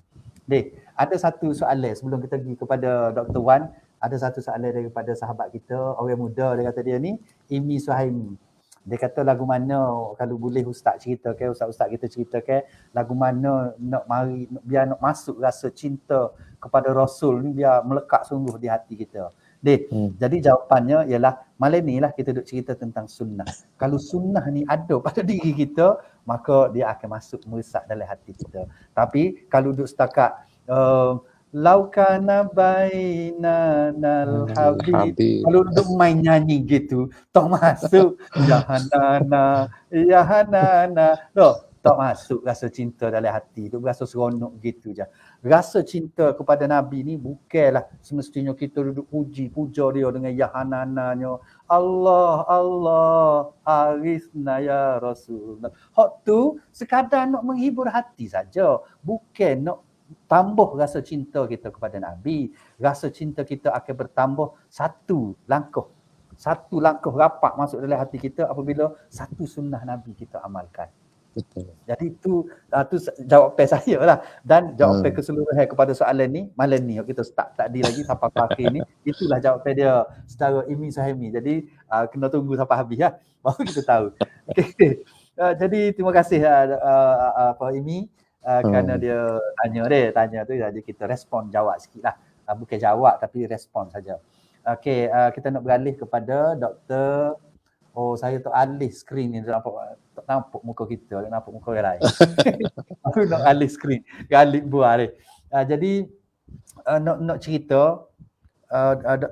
S1: Ada satu soalan sebelum kita pergi kepada Dr. Wan. Ada satu soalan daripada sahabat kita, orang muda, dia kata dia ni, Imi Suhaimi. Dia kata lagu mana kalau boleh ustaz cerita ke, ustaz-ustaz kita cerita ke, lagu mana nak mari biar nak masuk rasa cinta kepada Rasul ni biar melekat sungguh di hati kita. Jadi jawapannya ialah malam ni lah kita duk cerita tentang sunnah. Kalau sunnah ni ada pada diri kita, maka dia akan masuk meresap dalam hati kita. Tapi kalau duk setakat laukana bainanal habib, kalau duk main nyanyi gitu, tak masuk. Yahanana, tak masuk rasa cinta dalam hati. Duk rasa seronok gitu je. Rasa cinta kepada Nabi ni bukanlah semestinya kita duduk puja dia dengan yahanananya. Allah, Allah, arisna ya Rasulullah. Hak tu sekadar nak menghibur hati saja. Bukan nak tambah rasa cinta kita kepada Nabi. Rasa cinta kita akan bertambah satu langkah rapat masuk dalam hati kita apabila satu sunnah Nabi kita amalkan. Betul. Jadi tu jawapan saya lah. Dan jawapan keseluruhan kepada soalan ni, malam ni kita start tadi lagi sampai pagi ni, itulah jawapan dia secara Imi Suhaimi. Jadi kena tunggu sampai habis lah, baru kita tahu. Okay. Jadi terima kasih Imi kerana dia tanya tu, jadi kita respon jawab sikit lah. Bukan jawab tapi respon saja. Okay, kita nak beralih kepada Dr. Saya tak alih skrin ni, tak nampak muka kita, tak nampak muka orang lain. Aku nak alih skrin, alih buah ni. Jadi nak cerita,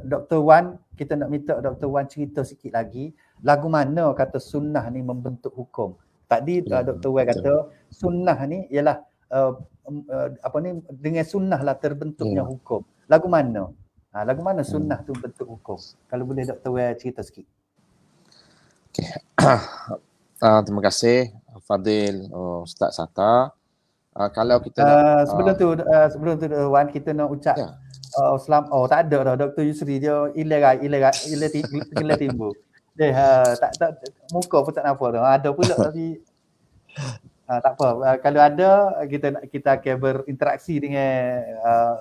S1: Dr. Wan, kita nak minta Dr. Wan cerita sikit lagi, lagu mana kata sunnah ni membentuk hukum. Tadi Dr. Wan kata sunnah ni ialah dengan sunnah lah terbentuknya hukum. Lagu mana? Lagu mana sunnah tu bentuk hukum? Kalau boleh Dr. Wan cerita sikit.
S2: Okay. Terima kasih Fadil, Ustaz Sata. Kalau kita nak
S1: Sebelum tu Wan, kita nak ucap
S2: ya.
S1: tak ada dah Dr. Yusri, dia ilegal timbul. Tak muka pun tak nampak dah. Ada pula tapi tak apa. Kalau ada kita akan berinteraksi dengan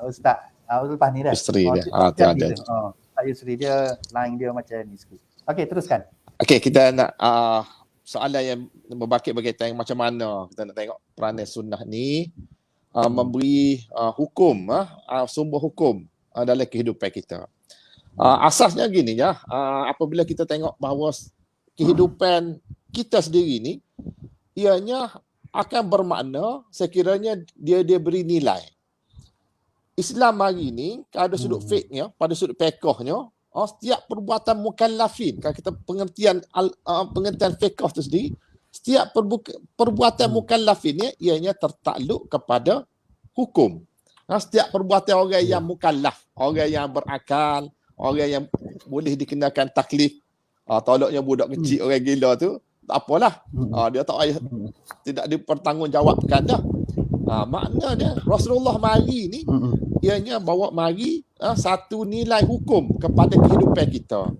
S1: Ustaz lepas ni dah.
S2: Yusri dia.
S1: Tu ada. Ustaz Yusri dia line dia macam ni sikit. Okey, teruskan.
S2: Okey, kita nak soalan yang berbakit berkaitan macam mana kita nak tengok peranan sunnah ni memberi hukum, sumber hukum dalam kehidupan kita. Asasnya gini ya, apabila kita tengok bahawa kehidupan kita sendiri ni ianya akan bermakna sekiranya dia beri nilai. Islam hari ni ada sudut fiqhnya, pada sudut fiqhnya, setiap perbuatan mukallafin, kalau kita pengertian fiqh tu sendiri, setiap perbuatan mukallafin ni ianya tertakluk kepada hukum. Setiap perbuatan orang yang mukallaf, orang yang berakal, orang yang boleh dikenakan taklif, tolaknya budak kecil orang gila tu, tak apalah. Dia tak payah, tidak dipertanggungjawabkan dah. Maknanya Rasulullah mari ni ianya bawa mari satu nilai hukum kepada kehidupan kita.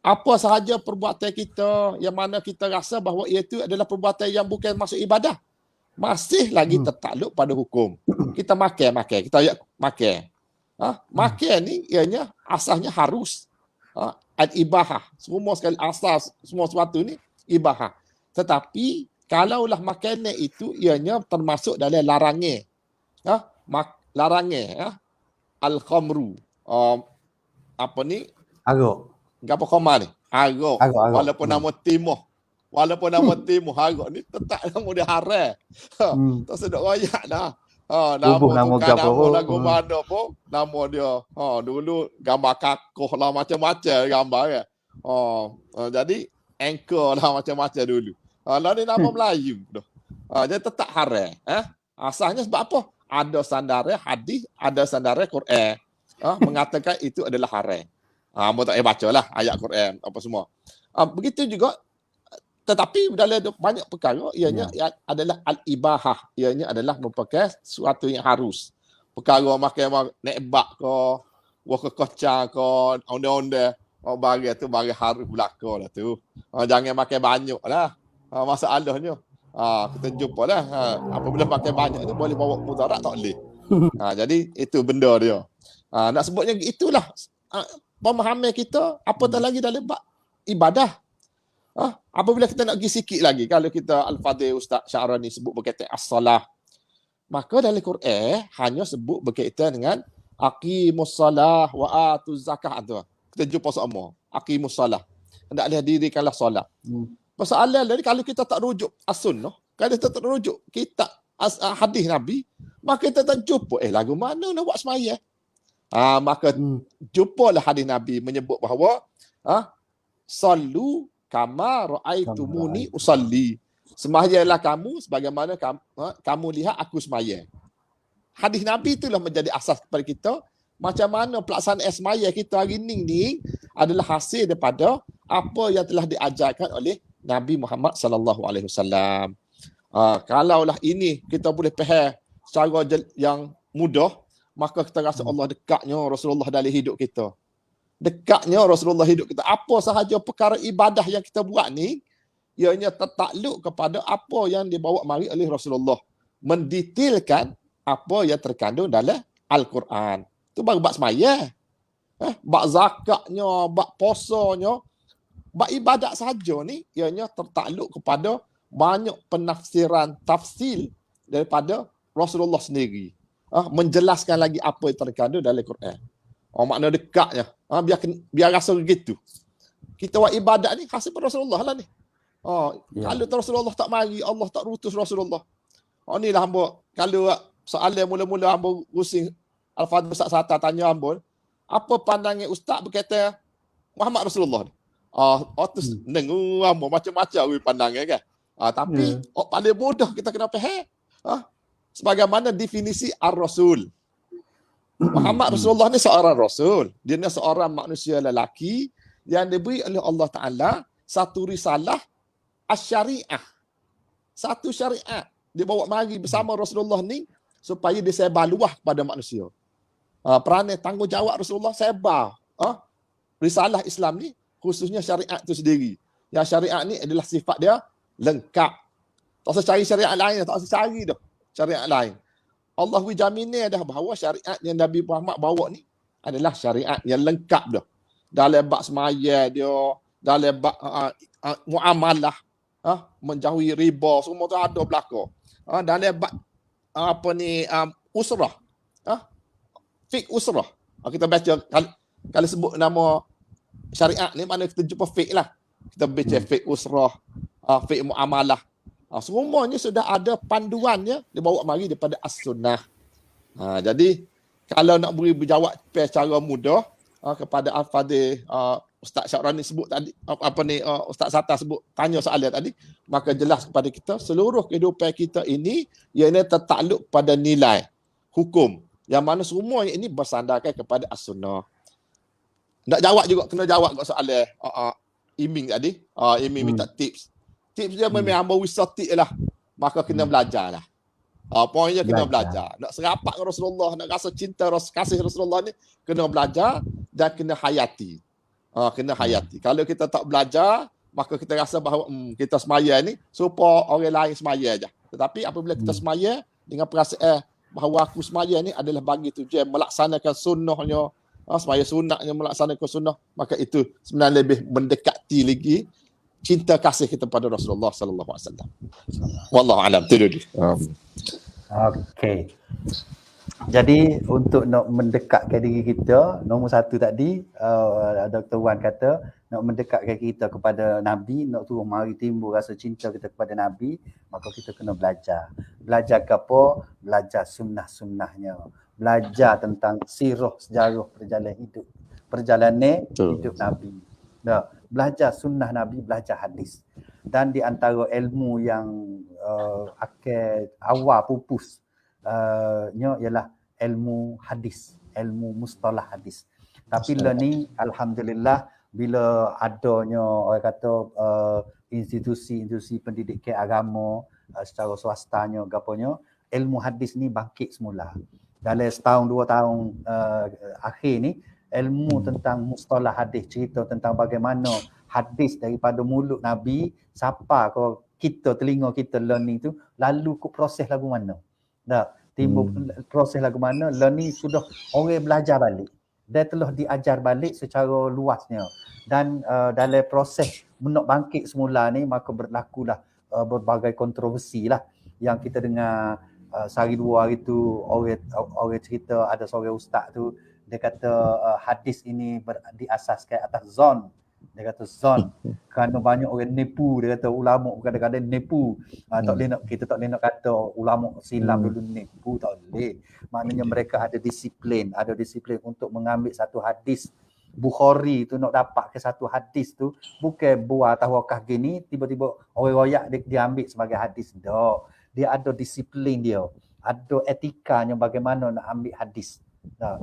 S2: Apa sahaja perbuatan kita yang mana kita rasa bahawa itu adalah perbuatan yang bukan masuk ibadah, masih lagi tertakluk pada hukum. Kita makan, kita ayat makan. Makan ni ianya asasnya harus al-ibahah. Semua sekali asas semua sesuatu ni ibahah. Tetapi kalaulah makanan itu ianya termasuk dalam larangan. Larangan al-khamru. Apa ni?
S1: Arak.
S2: Apa khamar ni? Arak. Walaupun nama timuh. Walaupun nama timuh arak ni tetap nama dia haram. Tak sedap royak dah. Nama lagu mana pun nama dia. Dulu gambar kakoh lah macam-macam gambar kan. Jadi anchor lah macam-macam dulu. Lah ni nama Melayu dah. Jadi tetap haram. Asalnya sebab apa? Ada sandaran hadis, ada sandaran Quran. Mengatakan itu adalah haram. Mu tak payah bacalah ayat Quran apa semua. Begitu juga, tetapi dalam banyak perkara ianya adalah al-ibahah. Ianya adalah merupakan sesuatu yang harus. Perkara makan nekbak ke, wah ke kocang ke, onde-onde, barang tu barang harus belaka lah tu. Jangan makan banyak lah. Masalahnya kita jumpa lah. Apabila makan banyak tu boleh bawa mudarat tak boleh. Jadi itu benda dia. Nak sebutnya itulah pemahaman kita apatah lagi dalam ibadah. Apabila kita nak pergi sikit lagi, kalau kita Al-Fadhil Ustaz Sya'rani sebut berkaitan as-salah, maka dalam Quran hanya sebut berkaitan dengan aqimus salah wa atuz zakah tu. Kita jumpa sama aqimus salah. Hendaklah dirikanlah solat. Persoalan ni kalau kita tak rujuk as-sunnah, kalau kita tak rujuk kitab hadis Nabi, maka kita tak jumpa lagu mana nak buat sembahyang. Maka jumpalah hadis Nabi menyebut bahawa sallu kama ra'aitumuni usalli. Sembahyanglah kamu sebagaimana kamu lihat aku sembahyang. Hadis Nabi itulah menjadi asas kepada kita. Macam mana pelaksanaan sembahyang kita hari ni adalah hasil daripada apa yang telah diajarkan oleh Nabi Muhammad sallallahu alaihi wasallam. Kalaulah ini kita boleh faham secara yang mudah, maka kita rasa Allah dekatnya Rasulullah dalam hidup kita. Dekatnya Rasulullah hidup kita. Apa sahaja perkara ibadah yang kita buat ni, ianya tertakluk kepada apa yang dibawa mari oleh Rasulullah. Mendetailkan apa yang terkandung dalam Al-Quran. Itu baru bab sembahyang. Bab zakatnya, bab posanya, bab ibadat sahaja ni, ianya tertakluk kepada banyak penafsiran, tafsir daripada Rasulullah sendiri. Menjelaskan lagi apa yang terkandung dalam Quran. Makna dekatnya. Biar rasa begitu. Kita buat ibadat ni hasil pada Rasulullah lah ni. Kalau Rasulullah tak mari, Allah tak utus Rasulullah. Inilah hamba. Kalau soalan mula-mula hamba rusing Al-Fadhil Ustaz Sata tanya hamba, apa pandangan Ustaz berkaitan Muhammad Rasulullah ni? Tu dengar hamba macam-macam pandangan kan. Tapi paling mudah kita kena faham. Sebagaimana definisi Ar-Rasul. Muhammad Rasulullah ni seorang Rasul. Dia ni seorang manusia lelaki yang diberi oleh Allah Ta'ala satu risalah as-syariah. Satu syariat. dia bawa mari bersama Rasulullah ni supaya dia sebar luah kepada manusia. Peranan tanggungjawab Rasulullah sebar risalah Islam ni, khususnya syariat tu sendiri. Yang syariat ni adalah sifat dia lengkap. Tak usah cari syariat lain, tak usah cari dah syariat lain. Allah jamin dah bahawa syariat yang Nabi Muhammad bawa ni adalah syariat yang lengkap dah. Dalam bab semaya dia, dalam bab muamalah, menjauhi riba, semua tu ada belaka. Dalam bab usrah, fiqh usrah. Kita baca kalau sebut nama syariat ni, mana kita jumpa fiqh lah. Kita baca fiqh usrah, fiqh muamalah. Semuanya sudah ada panduannya dibawa mari daripada as-sunnah. Jadi kalau nak beri berjawab secara mudah kepada Al-Fadhil Ustaz Syahrani sebut tadi, Ustaz Sata sebut tanya soalan tadi, maka jelas kepada kita seluruh kehidupan kita ini ianya tertakluk pada nilai hukum yang mana semuanya ini bersandarkan kepada as-sunnah. Nak jawab juga kena jawab kat soalan Iming tadi. Iming minta tips. Tips dia memang hamba wisati lah. Maka kena belajar lah. Poinnya kena belajar. Nak serapat dengan Rasulullah, nak rasa cinta, kasih Rasulullah ni, kena belajar dan kena hayati. Kena hayati. Kalau kita tak belajar, maka kita rasa bahawa kita semaya ni supaya orang lain semaya aja. Tetapi apabila kita semaya dengan perasaan bahawa aku semaya ni adalah bagi tujuan melaksanakan sunnahnya, semaya sunatnya melaksanakan sunnah, maka itu sebenarnya lebih mendekati lagi cinta kasih kita pada Rasulullah sallallahu alaihi wasallam. Wallahu alam.
S1: Okey. Jadi untuk nak mendekatkan diri kita, nombor satu tadi Dr. Wan kata nak mendekatkan kita kepada Nabi, nak suruh mari timbul rasa cinta kita kepada Nabi, maka kita kena belajar. Belajar ke apa? Belajar sunnah-sunnahnya. Belajar tentang sirah sejarah perjalanan hidup Nabi. Belajar sunnah Nabi, belajar hadis. Dan di antara ilmu yang awal pupus ialah ilmu hadis, ilmu mustalah hadis. Tapi ni alhamdulillah bila adanya orang kata institusi-institusi pendidikan agama secara swastanya gaponya, ilmu hadis ni bangkit semula. Dalam setahun dua tahun akhir ni, ilmu tentang mustalah hadis, cerita tentang bagaimana hadis daripada mulut Nabi siapa kau kita telinga kita learning tu lalu ke proses lagu mana. Timbul proses lagu mana, learning sudah orang belajar balik. Dia telah diajar balik secara luasnya. Dan dalam proses nak bangkit semula ni, maka berlakulah berbagai kontroversi lah yang kita dengar sehari dua hari tu orang cerita ada seorang ustaz tu dia kata hadis ini diasaskan atas zon. Dia kata zon kerana banyak orang nipu. Dia kata ulama kadang-kadang nipu. Kita tak boleh nak kata ulama silam dulu nipu, tak boleh. Maknanya mereka ada disiplin untuk mengambil satu hadis. Bukhari tu nak dapat ke satu hadis tu bukan buat tawakah gini tiba-tiba orang royak dia ambil sebagai hadis. Tak. Dia ada disiplin dia. Ada etikanya bagaimana nak ambil hadis.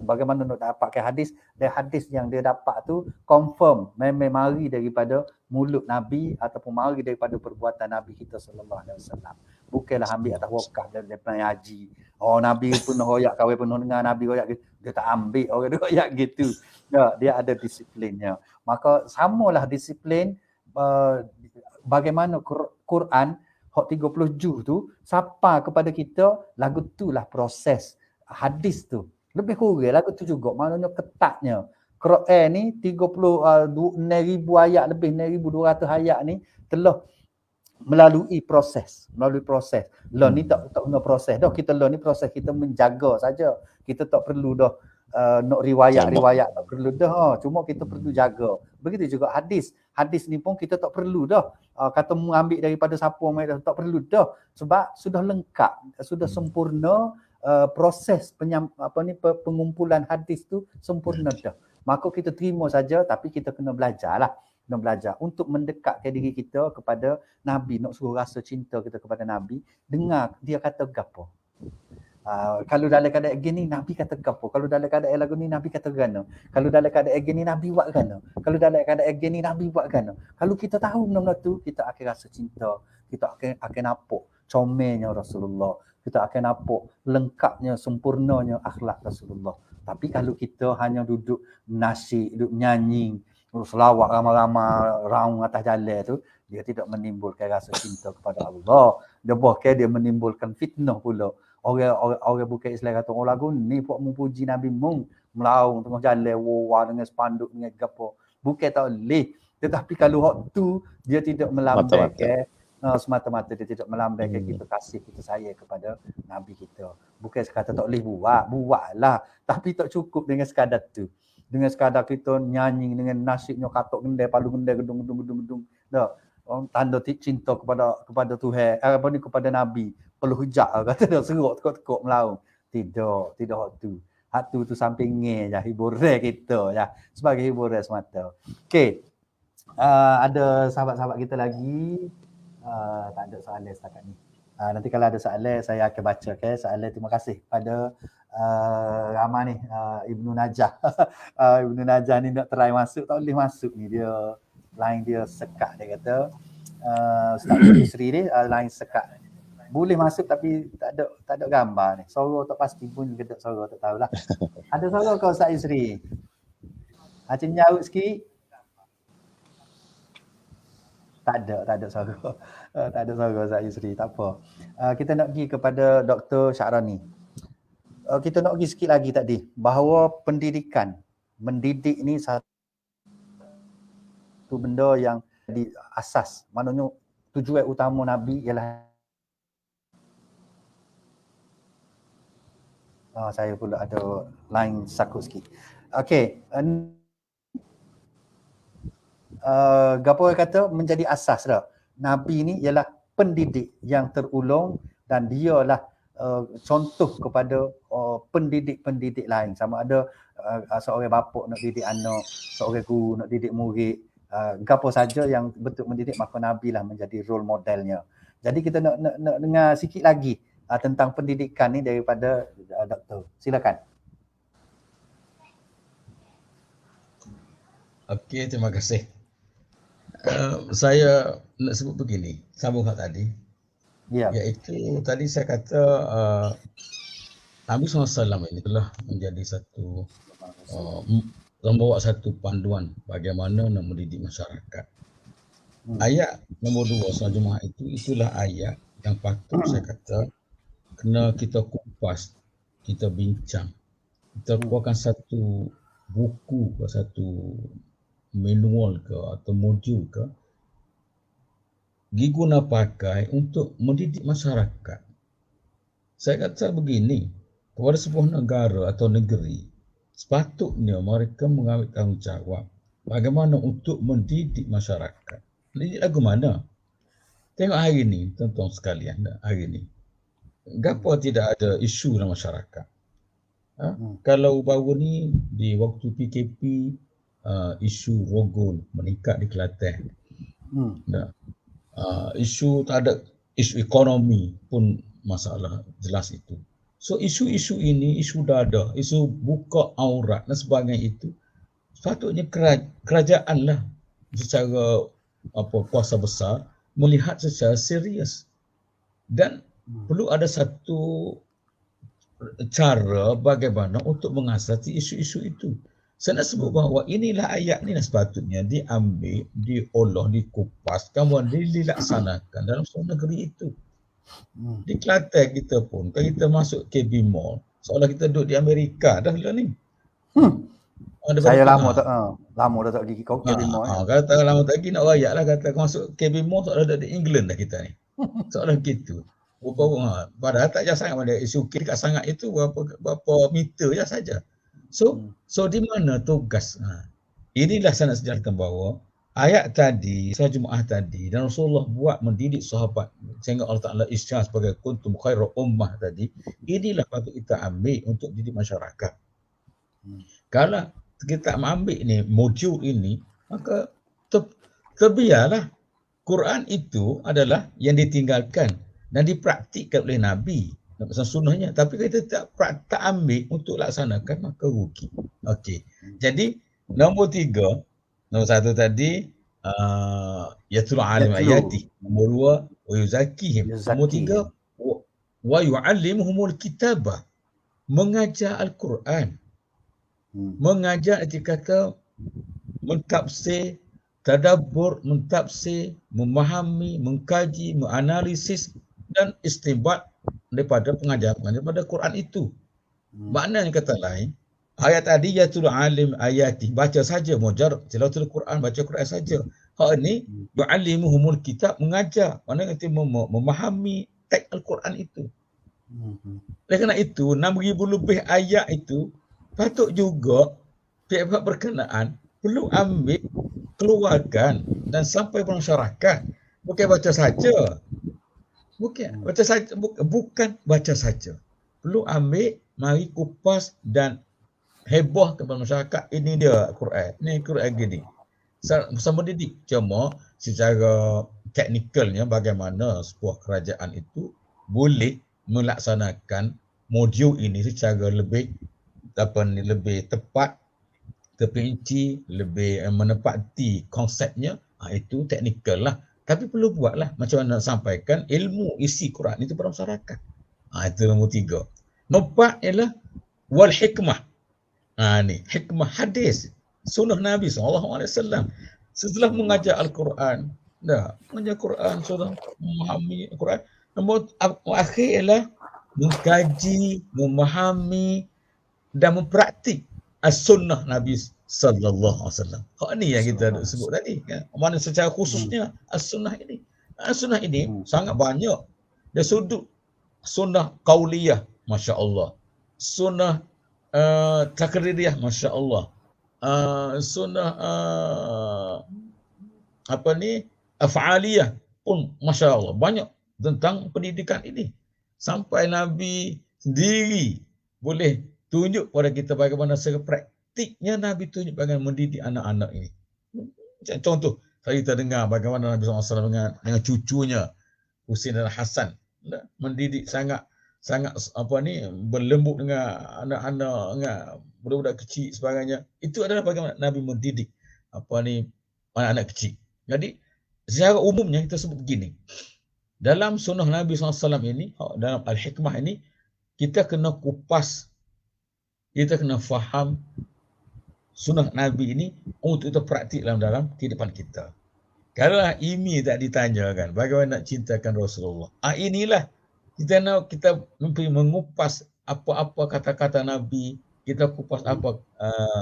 S1: Bagaimana nak dapatkan hadis, dan hadis yang dia dapat tu confirm memang mari daripada mulut Nabi ataupun mari daripada perbuatan Nabi kita sallallahu alaihi wasallam. Bukanlah ambil atas wakaf dari depan haji. Nabi pun royak, kawan pun dengar Nabi royak gitu. Dia tak ambil orang royak gitu. Dia ada disiplinnya. Maka samalah disiplin bagaimana Quran hak 30 juz tu sapa kepada kita, lagu itulah proses hadis tu. Lebih kurang lagu tu juga, maknanya ketatnya. Quran ni 6,000 ayat lebih, 6,200 ayat ni telah melalui proses. Learn ni tak guna proses dah. Kita learn ni proses kita menjaga saja. Kita tak perlu dah nak riwayat tak perlu dah. Cuma kita perlu jaga. Begitu juga hadis. Hadis ni pun kita tak perlu dah. Kata mengambil daripada siapa mereka tak perlu dah. Sebab sudah lengkap, sudah sempurna. Proses pengumpulan hadis tu sempurna dah. Maka kita terima saja, tapi kita kena belajarlah. Kena belajar untuk mendekatkan diri kita kepada Nabi, nak suruh rasa cinta kita kepada Nabi. Dengar dia kata gapo. Kalau dalam keadaan gini Nabi kata gapo. Kalau dalam keadaan lagu ni Nabi kata gana. Kalau dalam keadaan gini Nabi buat gana. Kalau dalam keadaan gini Nabi buat gana. Kalau kita tahu benda tu, kita akan rasa cinta, kita akan nampak comelnya Rasulullah. Kita akan nampak lengkapnya, sempurnanya akhlak Rasulullah. Tapi kalau kita hanya duduk nasyid, duduk nyanyi, selawat ramai-ramai raung atas jalan tu, dia tidak menimbulkan rasa cinta kepada Allah. Dia bahkan dia menimbulkan fitnah pula. Orang bukan Islam kata, oh lagu ni buat memuji Nabi mung melaung tengah jalan wawah dengan spanduk dengan gapo. Bukan tak boleh. Tetapi kalau hak tu dia tidak melambaikan semata-mata dia tidak melambaikan kita kasih, kita sayang kepada Nabi kita. Bukan sekadar tak boleh buatlah. Tapi tak cukup dengan sekadar tu. Dengan sekadar kita nyanyi dengan nasyidnya katok gendai, palu gendai, gedung. Dah. Tanda cinta kepada Tuhan, kepada Nabi. Perlu hujak kata dah serok tekuk-tekuk melaung. Tidak hak tu. Hak tu sampingnya je, hiburan kita ya, sebagai hiburan semata. Okey. Ada sahabat-sahabat kita lagi. Tak ada soalan setakat ni. Nanti kalau ada soalan saya akan baca. Okay? Soalan terima kasih pada ramai ni Ibnu Najah. Ibnu Najah ni nak try masuk, tak boleh masuk ni, dia line dia sekat, dia kata Ustaz Isri ni line sekat. Boleh masuk tapi tak ada gambar ni. Suara tak pasti pun ke tak suara tak tahulah. Ada suara kau Ustaz Isri? Acik nyaut sikit. Tak ada suara. Tak ada suara Ustaz Isri, tak apa. Kita nak pergi kepada Dr. Syarani. Kita nak pergi sikit lagi tadi bahawa pendidikan, mendidik ni satu benda yang di asas. Maknanya tujuan utama Nabi ialah saya pula ada line sakut sikit. Okey. Gapo kata menjadi asas dah. Nabi ni ialah pendidik yang terulung dan dialah contoh kepada pendidik-pendidik lain. Sama ada seorang bapa nak didik anak, seorang guru nak didik murid, gapo saja yang betul mendidik, maka Nabi lah menjadi role modelnya. Jadi kita nak dengar sikit lagi tentang pendidikan ni daripada doktor. Silakan.
S3: Okey, terima kasih. Saya nak sebut begini, sambung hak tadi.
S1: Ya.
S3: Iaitu tadi saya kata Nabi SAW ini telah menjadi satu membawa satu panduan bagaimana nak mendidik masyarakat. Ayat nombor 2 surah Jumaat itulah ayat yang patut saya kata kena kita kupas, kita bincang, kita keluarkan satu buku ke satu manual ke atau modul ke diguna pakai untuk mendidik masyarakat. Saya kata begini, kepada sebuah negara atau negeri sepatutnya mereka mengambil tanggungjawab bagaimana untuk mendidik masyarakat. Mendidik lagu mana? Tengok hari ni, tuan-tuan sekalian, hari ni gapo tidak ada isu dalam masyarakat. Kalau baru ni di waktu PKP isu rogol meningkat di Kelantan. Isu tak ada, isu ekonomi pun masalah jelas itu. So isu-isu ini, isu dada, isu buka aurat dan sebagainya itu sepatutnya kerajaan lah secara kuasa besar melihat secara serius. Dan perlu ada satu cara bagaimana untuk mengasati isu-isu itu. Saya nak sebut bahawa inilah ayat ni sepatutnya diambil, diolah, dikupas, kemudian dilaksanakan dalam sebuah negeri itu. Di Kelantan kita pun, kalau kita masuk KB Mall, seolah kita duduk di Amerika dah lah ni.
S1: Saya lama dah tak pergi KB Mall.
S3: Kata lama tak pergi nak rayak lah, kata masuk KB Mall seolah duduk di England dah kita ni. Seolah gitu. Padahal tak jauh sangat pada isu dekat sangat itu berapa meter je saja. So di mana tugas? Inilah saya nak sejarahkan bahawa ayat tadi, surah Jumaat tadi dan Rasulullah buat mendidik sahabat sehingga Allah Ta'ala isyar sebagai kuntum khairu ummah tadi, inilah patut kita ambil untuk didik masyarakat. Kalau kita ambil ni modul ini, maka terbiarlah Quran itu adalah yang ditinggalkan dan dipraktikkan oleh Nabi dan sunnahnya, tapi kita tak ambil untuk laksanakan, maka rugi. Okey. Jadi nombor 1 tadi yatlu alim ayati, nombor wa yuzakihim. Nombor 3, wa yu'allimuhumul kitabah, mengajar Al-Quran. Mengajar arti kata mentafsir, tadabbur, mentafsir, memahami, mengkaji, menganalisis dan istinbat daripada pengajaran daripada Quran itu. Maknanya kata lain, ayat tadi yatul alim ayati, baca saja mujarrad tilawatul Quran, baca Quran saja. Hak ni yu'allimuhumul kitab, mengajar, maknanya kita memahami teks Al-Quran itu. Oleh kerana itu 6,000 lebih ayat itu patut juga pihak-pihak berkenaan perlu ambil, keluarkan dan sampai pada masyarakat. Bukan baca saja. Bukan baca saja. Perlu ambil, mari kupas dan heboh kepada masyarakat. Ini dia Quran. Ini Quran gini. Sama didik. Cuma secara teknikalnya bagaimana sebuah kerajaan itu boleh melaksanakan modul ini secara lebih tepat, terperinci, lebih menepati konsepnya, itu teknikal lah. Tapi perlu buatlah macam mana nak sampaikan ilmu isi Quran itu pada masyarakat. Itu nombor 3. Nombor 4 ialah wal hikmah. Ni hikmah hadis, sunnah Nabi SAW. Setelah mengajar Al-Quran, mengajar Quran, sudah memahami Al-Quran. Nombor akhir ialah mengkaji, memahami dan mempraktik as-sunnah Nabi sallallahu alaihi wasallam. Hak ni yang kita sebut tadi kan. Mana secara khususnya as-sunnah ini. As-sunnah ini sangat banyak. Dari sudut sunnah qauliyah, masya-Allah. Sunnah takririyah, masya-Allah. Sunnah af'aliyah pun masya-Allah banyak tentang pendidikan ini. Sampai Nabi sendiri boleh tunjuk pada kita bagaimana secara praktiknya Nabi tunjuk bagaimana mendidik anak-anak ini. Contoh, kita dengar bagaimana Nabi SAW dengan cucunya Husain dan Hasan mendidik sangat berlembut dengan anak-anak, dengan budak-budak kecil sebagainya. Itu adalah bagaimana Nabi mendidik anak-anak kecil. Jadi secara umumnya kita sebut begini. Dalam sunnah Nabi SAW ini, dalam Al-Hikmah ini, kita kena kupas, kita kena faham sunnah Nabi ini untuk kita praktik dalam kehidupan kita. Kalau ini tak ditanyakan, bagaimana nak cintakan Rasulullah? Inilah kita mengupas apa-apa kata-kata Nabi, kita kupas apa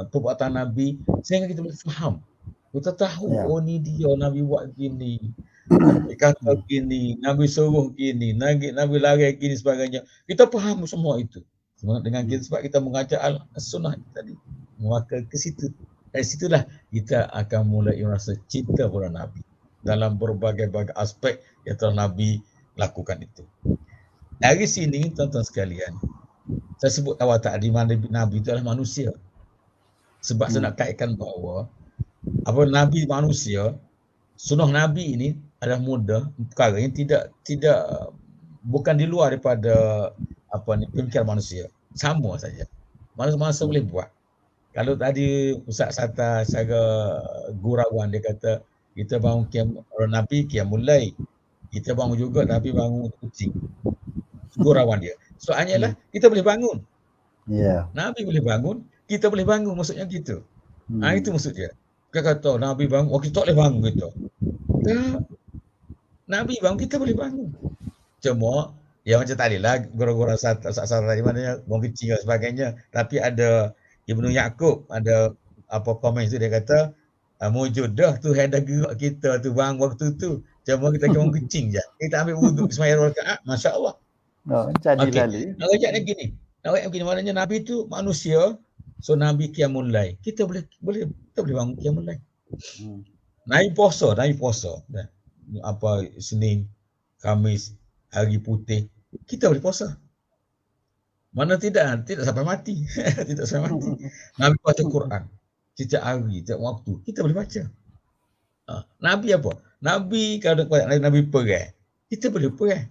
S3: perbuatan Nabi, sehingga kita boleh faham. Kita tahu, ni dia Nabi buat gini. Nabi kata gini, Nabi suruh gini, Nabi lari gini sebagainya. Kita faham semua itu. Dengan kita, sebab kita mengajar al-sunnah tadi. Maka ke situ, dari situlah kita akan mulai merasa cinta pada Nabi dalam berbagai-bagai aspek yang telah Nabi lakukan itu. Dari sini tuan-tuan sekalian, saya sebut awal tadi Nabi itu adalah manusia. Sebab saya nak kaitkan bahawa Nabi manusia, sunnah Nabi ini adalah mudah, perkara yang tidak bukan di luar daripada pemikiran manusia. Sama saja. Manusia boleh buat. Kalau tadi Ustaz Sata secara gurauan dia kata kita bangun Nabi qiyamul lail. Kita bangun juga Nabi bangun kucing. Gurauan dia. Soalnya lah kita boleh bangun. Nabi boleh bangun, kita boleh bangun, maksudnya gitu. Itu maksud dia. Dia kata Nabi bangun, kita tak boleh bangun gitu. Nabi bangun, kita boleh bangun. Cuma, ya macam tadi lah, gurau-gurau satu tadi mana bangun kecil dan sebagainya. Tapi ada Ibnu Yaqub, ada komen tu dia kata, mujudah tu yang dah gerak kita tu bangun waktu tu. Cuma kita bangun kecil je. Kita ambil wuduk sembahyang rakaat, masya-Allah.
S1: Jadi lalu.
S3: Nak ajak gini. Maknanya Nabi tu manusia, so Nabi qiyamul lail. Kita boleh bangun qiyamul lail. Nabi puasa. Senin, Khamis, hari putih, kita boleh puasa. Mana tidak sampai mati. Tidak sampai mati. Nabi baca Quran. Setiap hari, setiap waktu, kita boleh baca. Nabi apa? Nabi kalau Nabi perang, kita boleh perang.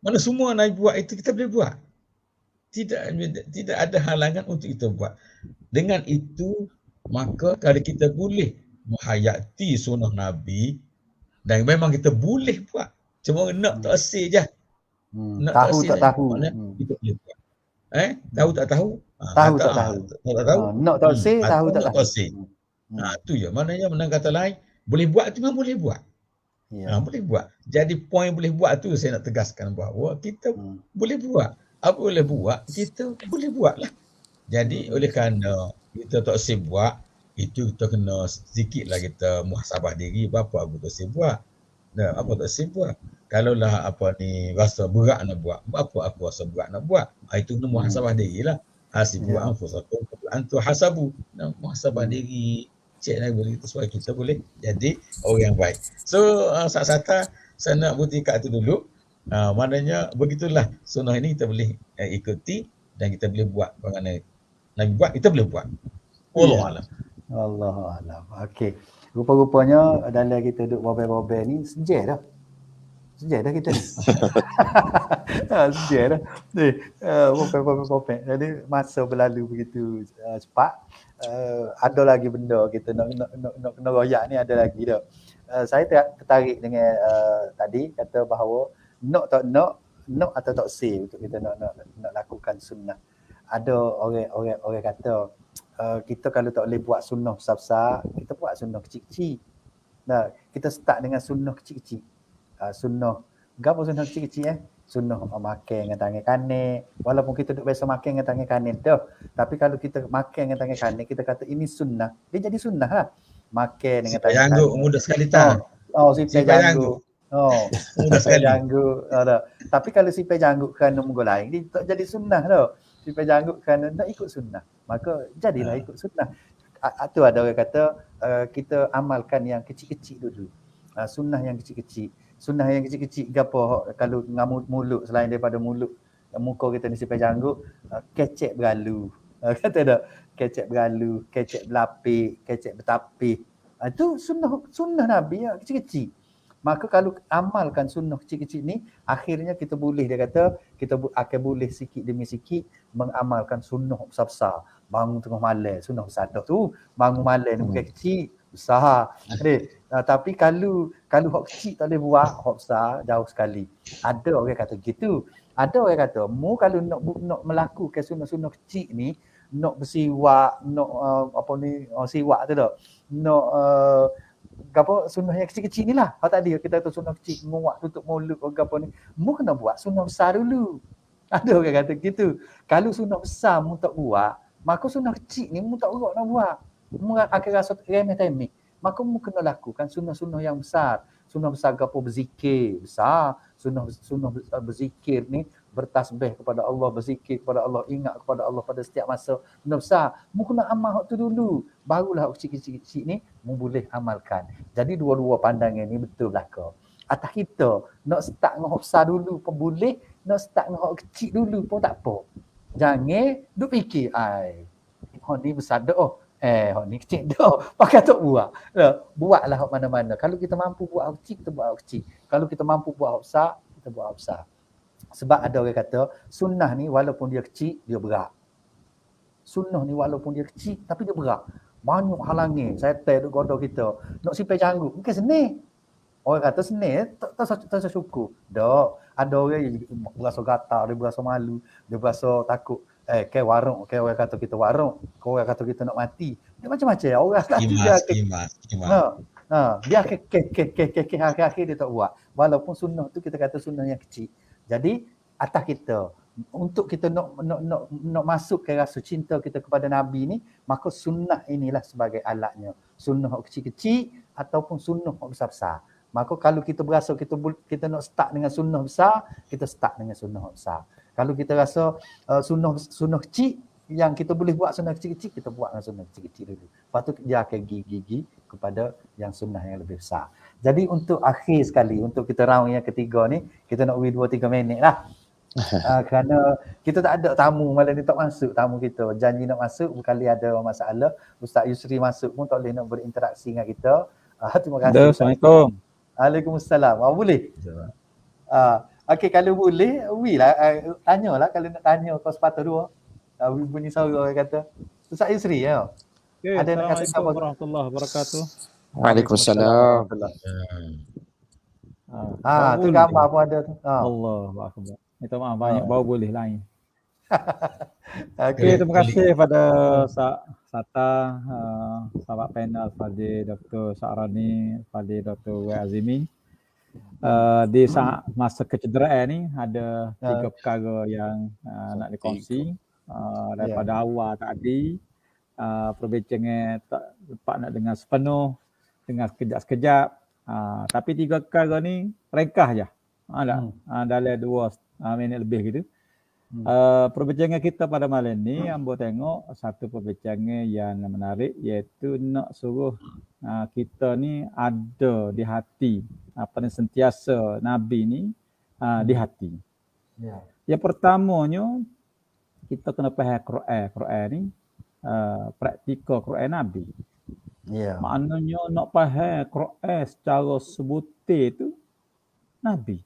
S3: Mana semua Nabi buat itu kita boleh buat. Tidak ada halangan untuk kita buat. Dengan itu, maka kalau kita boleh menghayati sunnah Nabi, Dan memang kita boleh buat. Cuma nak tak asih je. Nak
S1: Tahu
S3: asih
S1: tak
S3: je.
S1: tahu.
S3: Maknanya kita boleh buat. Tahu tak tahu?
S1: Tahu tak tahu.
S3: Tak tahu.
S1: Nak tak say, tahu tak
S3: Nak
S1: tahu.
S3: tak asih. Tu je. Maknanya menang kata lain, boleh buat tu memang boleh buat.
S1: Ya.
S3: Boleh buat. Jadi poin boleh buat tu saya nak tegaskan bahawa kita boleh buat. Apa boleh buat, kita boleh buat lah. Jadi oleh kerana kita tak asih buat, itu kita kena sedikitlah kita muhasabah diri, apa aku tak asih buat. Apa tak asih buat. Kalaulah apa ni rasa berat nak buat, apa aku rasa berat nak buat. Itu kena muhasabah dirilah. Hasibu anfusakum qabla an tuhasabu. Muhasabah diri, cek lagi boleh kita supaya kita boleh jadi orang yang baik. So sat-sata saya nak buktikan itu dulu. Maknanya begitulah sunnah ini kita boleh ikuti dan kita boleh buat. Bagaimana Nabi buat, kita boleh buat. Wallahualam.
S1: Wallahualam. Okey. Rupa-rupanya dalam kita duduk bobel-bobel ni sejak dah. Sejak dah kita ni. Sejak dah. Bobel-bobel. Jadi masa berlalu begitu cepat. Ada lagi benda kita nak kena royak ni, ada lagi dah. Saya tertarik dengan tadi kata bahawa nak tak nak atau tak say untuk kita nak lakukan sunnah. Ada orang kata kita kalau tak boleh buat sunnah besar-besar, kita buat sunnah kecil-kecil. Nah, kita start dengan sunnah kecil-kecil. Sunnah, apa sunnah kecil-kecil Sunnah makan dengan tangan kanan. Walaupun kita duk biasa makan dengan tangan kanan tu, tapi kalau kita makan dengan tangan kanan, kita kata ini sunnah, dia jadi sunnah lah. Makan dengan tangan kanan.
S3: Janggut mudah sekali tak?
S1: Sipai janggut.
S3: Mudah sekali.
S1: Janggut. Tapi kalau sipai janggut kerana munggu lain, dia tak jadi sunnah tau. Sipai janggut kerana nak ikut sunnah, maka jadilah ikut sunnah. Tu ada orang kata kita amalkan yang kecil-kecil dulu. Sunnah yang kecil-kecil. Sunnah yang kecil-kecil gapo kalau ngamut mulut selain daripada mulut muka kita ni sipai janggut, kecek beralu. Kata tak? Kecek beralu, kecek berlapik, kecek bertapih. Itu sunnah Nabi yang kecil-kecil. Maka kalau amalkan sunnah kecil-kecil ni, akhirnya kita boleh, dia kata, kita akan boleh sikit demi sikit mengamalkan sunnah besar-besar. Bangun tengah malam, sunnah besar tu. Bangun malam ni bukan kecil, besar. Tapi kalau hak kecil tak boleh buat, hak besar jauh sekali. Ada orang kata gitu. Ada orang kata, mu kalau nak melakukan sunnah-sunnah kecil ni, nak bersiwak, nak siwak tu tak? Nak sunnah yang kecil-kecil ni lah. Hak tadi kita tu sunnah kecil, muak tutup mulut apa ni. Mu kena buat sunnah besar dulu. Ada orang kata gitu. Kalau sunnah besar mu tak buat, maka sunnah kecil ni mu tak berok nak buat. Mu akan rasa remeh-temeh. Maka mu kena lakukan sunnah-sunnah yang besar. Sunnah besar gapo berzikir besar, sunnah berzikir ni bertasbih kepada Allah, berzikir kepada Allah, ingat kepada Allah pada setiap masa. Sunnah besar. Mu kena amal hak tu dulu. Barulah hak kecil-kecil ni mu boleh amalkan. Jadi dua-dua pandangan ni betul belaka. Atas kita nak start dengan hak besar dulu pun boleh, nak start dengan hak kecil dulu pun tak apa. Jangan duk fikir hak ni besar dah. Hak ni kecil dah. Pakai tak buat. Buatlah hak mana-mana. Kalau kita mampu buat hak kecil, kita buat hak kecil. Kalau kita mampu buat hak besar, kita buat hak besar. Sebab ada orang kata, sunnah ni walaupun dia kecil, dia berat. Sunnah ni walaupun dia kecil, tapi dia berat. Banyak halangan. Saya duk goda kita. Nak sipai janggut, bukan senang. Orang kata senang, tak syukur. Tak. Ada orang yang berasa gatal, dia berasa malu, dia berasa takut. Ke warung, ke orang kata kita warung, ke orang kata kita nak mati. Dia macam-macam. Orang tak dia dia akhir dia tak buat. Walaupun sunnah tu kita kata sunnah yang kecil. Jadi atas kita untuk kita nak masuk ke rasa cinta kita kepada Nabi ni, maka sunnah inilah sebagai alatnya. Sunnah kecil-kecil ataupun sunnah besar-besar. Maka kalau kita berasa kita nak start dengan sunnah besar, kita start dengan sunnah besar. Kalau kita rasa sunnah kecil, yang kita boleh buat sunnah kecil-kecil, kita buat dengan sunnah kecil-kecil dulu. Lepas tu dia akan gigi kepada yang sunnah yang lebih besar. Jadi untuk akhir sekali, untuk kita round yang ketiga ni, kita nak beri 2-3 minit lah. Kerana kita tak ada tamu, malam ni tak masuk tamu kita. Janji nak masuk, berkali ada masalah. Ustaz Yusri masuk pun tak boleh nak berinteraksi dengan kita. Terima kasih.
S4: Assalamualaikum.
S1: Waalaikumsalam. Boleh? Okey, kalau boleh, tanyalah kalau nak tanya kau sepatah dua. Bunyi suara orang kata. Ustaz Yusri ya.
S4: Okay,
S1: ada nak kata
S4: Assalamualaikum warahmatullahi wabarakatuh.
S2: Waalaikumsalam.
S1: Tu gambar pun ada tu.
S4: Allahu akbar. Minta maaf banyak baru boleh lain.
S1: Okey.
S4: Okey, terima kasih pada Sata, sahabat panel Fadil Dr. Sa'rani, Fadil Dr. W. Azimi. Di masa kecederaan ni ada 3 perkara yang nak dikongsi daripada awal tadi. Perbincangan tak dapat nak dengar sepenuh, dengar sekejap-sekejap. Tapi 3 perkara ni ringkas je. Dalam 2 minit lebih gitu. Perbincangan kita pada malam ni, ambo tengok satu perbincangan yang menarik, iaitu nak suruh kita ni ada di hati, sentiasa Nabi ni di hati. Yang pertamanya, kita kena faham Quran ni, praktikal Quran Nabi. Maknanya nak faham Quran secara sebutir tu Nabi.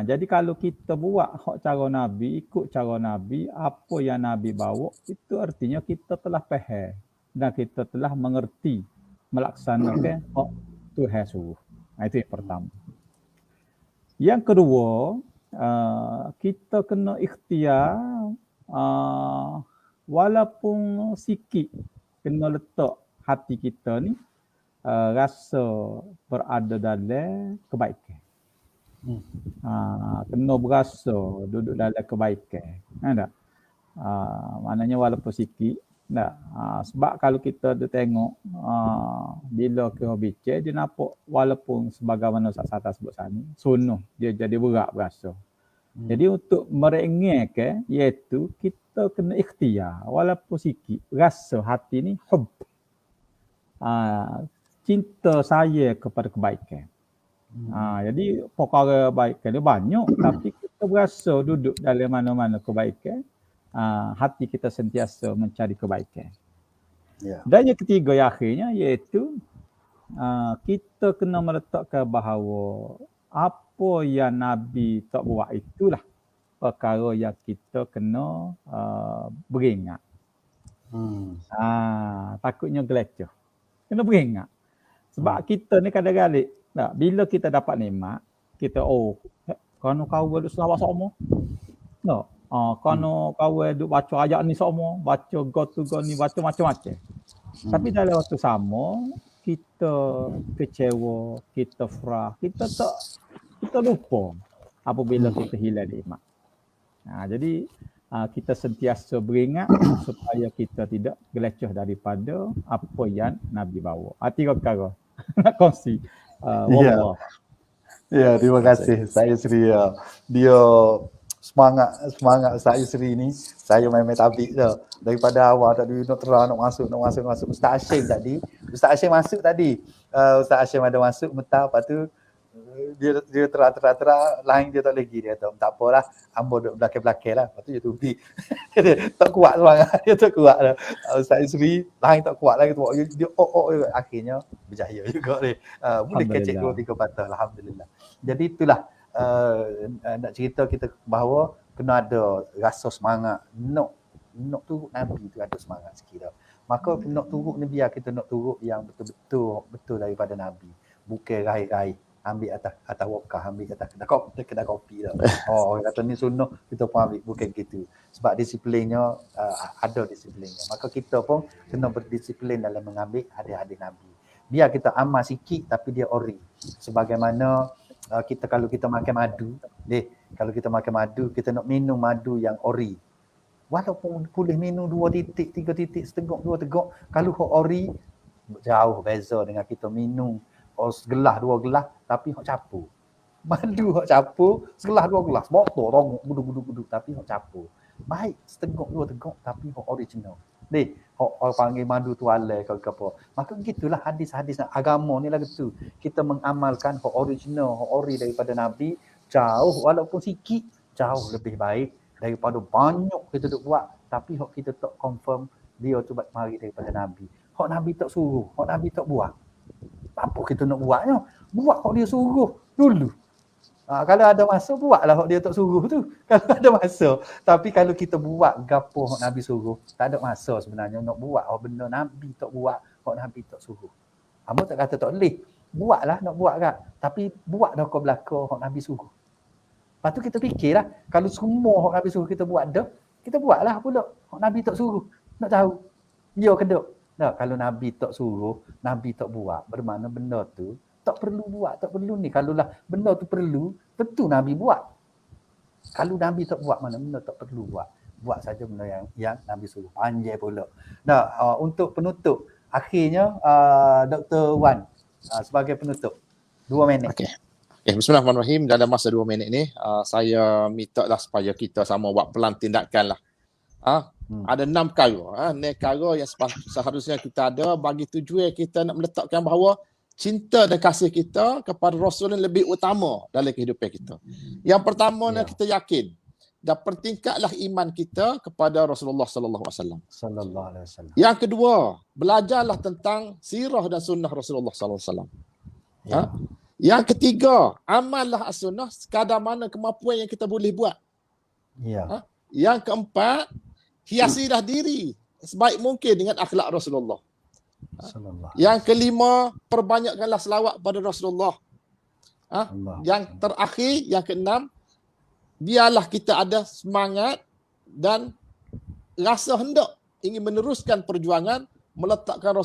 S4: Jadi kalau kita buat hak cara Nabi, ikut cara Nabi, apa yang Nabi bawa, itu artinya kita telah faham dan kita telah mengerti melaksanakan hak Tuhan suruh. Itu yang pertama. Yang kedua, kita kena ikhtiar walaupun sikit kena letak hati kita ni rasa berada dalam kebaikan. Kena berasa duduk dalam kebaikan. Tak? Maknanya walaupun sikit. Tak? Sebab kalau kita ada tengok bila kita bicara, dia nampak walaupun sebagaimana Sata sebut sana, sunnah dia jadi berat berasa. Jadi untuk meringatkan, iaitu kita kena ikhtiar walaupun sikit, rasa hati ni hub. Cinta saya kepada kebaikan. Jadi perkara kebaikan dia banyak, tapi kita berasa duduk dalam mana-mana kebaikan, hati kita sentiasa mencari kebaikan. Dan yang ketiga, yang akhirnya, iaitu kita kena meletakkan bahawa apa yang Nabi tak buat itulah perkara yang kita kena beringat. Takutnya geleceh. Kena beringat. Sebab kita ni kadang-kadang bila kita dapat nikmat, kita kerana kau duduk selawat sama. Kerana kau duduk baca ayat ni sama, baca go ni, baca macam-macam. Tapi dalam waktu sama, kita kecewa, kita frah, kita lupa apabila kita hilang nikmat. Jadi kita sentiasa beringat supaya kita tidak geleceh daripada apa yang Nabi bawa. 3 perkara nak kongsi.
S1: Terima kasih saya Sri. Dia semangat Ustaz Isri ni, saya main tabik dah. Daripada awal tadi nak terang nak masuk. Ustaz Hashim tadi, Ustaz Hashim masuk tadi. Ustaz Hashim ada masuk mental, lepas tu dia terang lain dia tak lagi, dia kata tak apalah, ambo duduk belakang-belakang lah. Lepas tu dia tubi. Tak kuat semangat, dia tak kuat dah. Ustaz Isri lain tak kuat lagi tu. Dia akhirnya berjaya juga ni. Boleh kecek 2-3 patah, alhamdulillah. Jadi itulah nak cerita kita bahawa kena ada rasa semangat nak turut Nabi tu, ada semangat sikit dah. Maka nak turut ni, biar kita nak turut yang betul daripada Nabi, bukan raih-raih ambil atas wakah, ambil atas kedai kopi dah. Orang kata ni sunnah, kita pun ambil, bukan gitu. Sebab disiplinnya ada disiplinnya. Maka kita pun kena berdisiplin dalam mengambil hadis-hadis Nabi. Biar kita amal sikit tapi dia ori. Sebagaimana kalau kita makan madu, kalau kita makan madu, kita nak minum madu yang ori. Walaupun boleh minum 2 titik, 3 titik, setengah, 2 teguk, kalau hok ori jauh beza dengan kita minum segelas 2 gelas tapi hok capur. Madu hok capur, segelas 2 gelas, botol rongok buduk tapi hok capur. Baik setengah 2 teguk tapi hok original. Hok orang panggil madu tualai ke apa. Maka gitulah hadis-hadis agama ni lah gitu. Kita mengamalkan hok original, hok ori daripada Nabi, jauh walaupun sikit, jauh lebih baik daripada banyak kita duk buat tapi hok kita tak confirm dia tu mari daripada Nabi. Hok Nabi tak suruh, hok Nabi tak buat. Apa kita nak buatnya? Buat hok dia suruh dulu. Kalau ada masa, buatlah hok dia tak suruh tu. Kalau ada masa. Tapi kalau kita buat gapo hok Nabi suruh, tak ada masa sebenarnya nak buat hok benda Nabi tak buat, hok Nabi tak suruh. Hamba tak kata tak boleh. buatlah, nak buat kan. Tapi buat dah kau belaka hak Nabi suruh. Lepas tu kita fikirlah, kalau semua hak Nabi suruh kita buat dah, kita buatlah pula hak Nabi tak suruh. Nak tahu, ya ke tak? Nah, kalau Nabi tak suruh, Nabi tak buat, bermakna benda tu tak perlu buat, tak perlu ni. Kalau lah benda tu perlu, tentu Nabi buat. Kalau Nabi tak buat, mana benda tak perlu buat. Buat saja benda yang Nabi suruh. Panjang pula. Nah, untuk penutup, akhirnya Dr. Wan sebagai penutup. 2 minit.
S2: Okey. Bismillahirrahmanirrahim. Dalam masa 2 minit ni, saya minta lah supaya kita sama buat pelan tindakan lah. Ada 6 perkara. 6 perkara yang seharusnya kita ada bagi tujuan kita nak meletakkan bahawa cinta dan kasih kita kepada Rasul yang lebih utama dalam kehidupan kita. Yang pertama, kita yakin dan pertingkatlah iman kita kepada Rasulullah sallallahu alaihi wasallam. Yang kedua, belajarlah tentang sirah dan sunnah Rasulullah sallallahu alaihi wasallam. Yang ketiga, amallah as-sunnah sekadar mana kemampuan yang kita boleh buat. Yang keempat, hiasilah diri sebaik mungkin dengan akhlak Rasulullah. Yang kelima, perbanyakkanlah selawat pada Rasulullah. Yang terakhir, yang keenam, biarlah kita ada semangat dan rasa hendak ingin meneruskan perjuangan meletakkan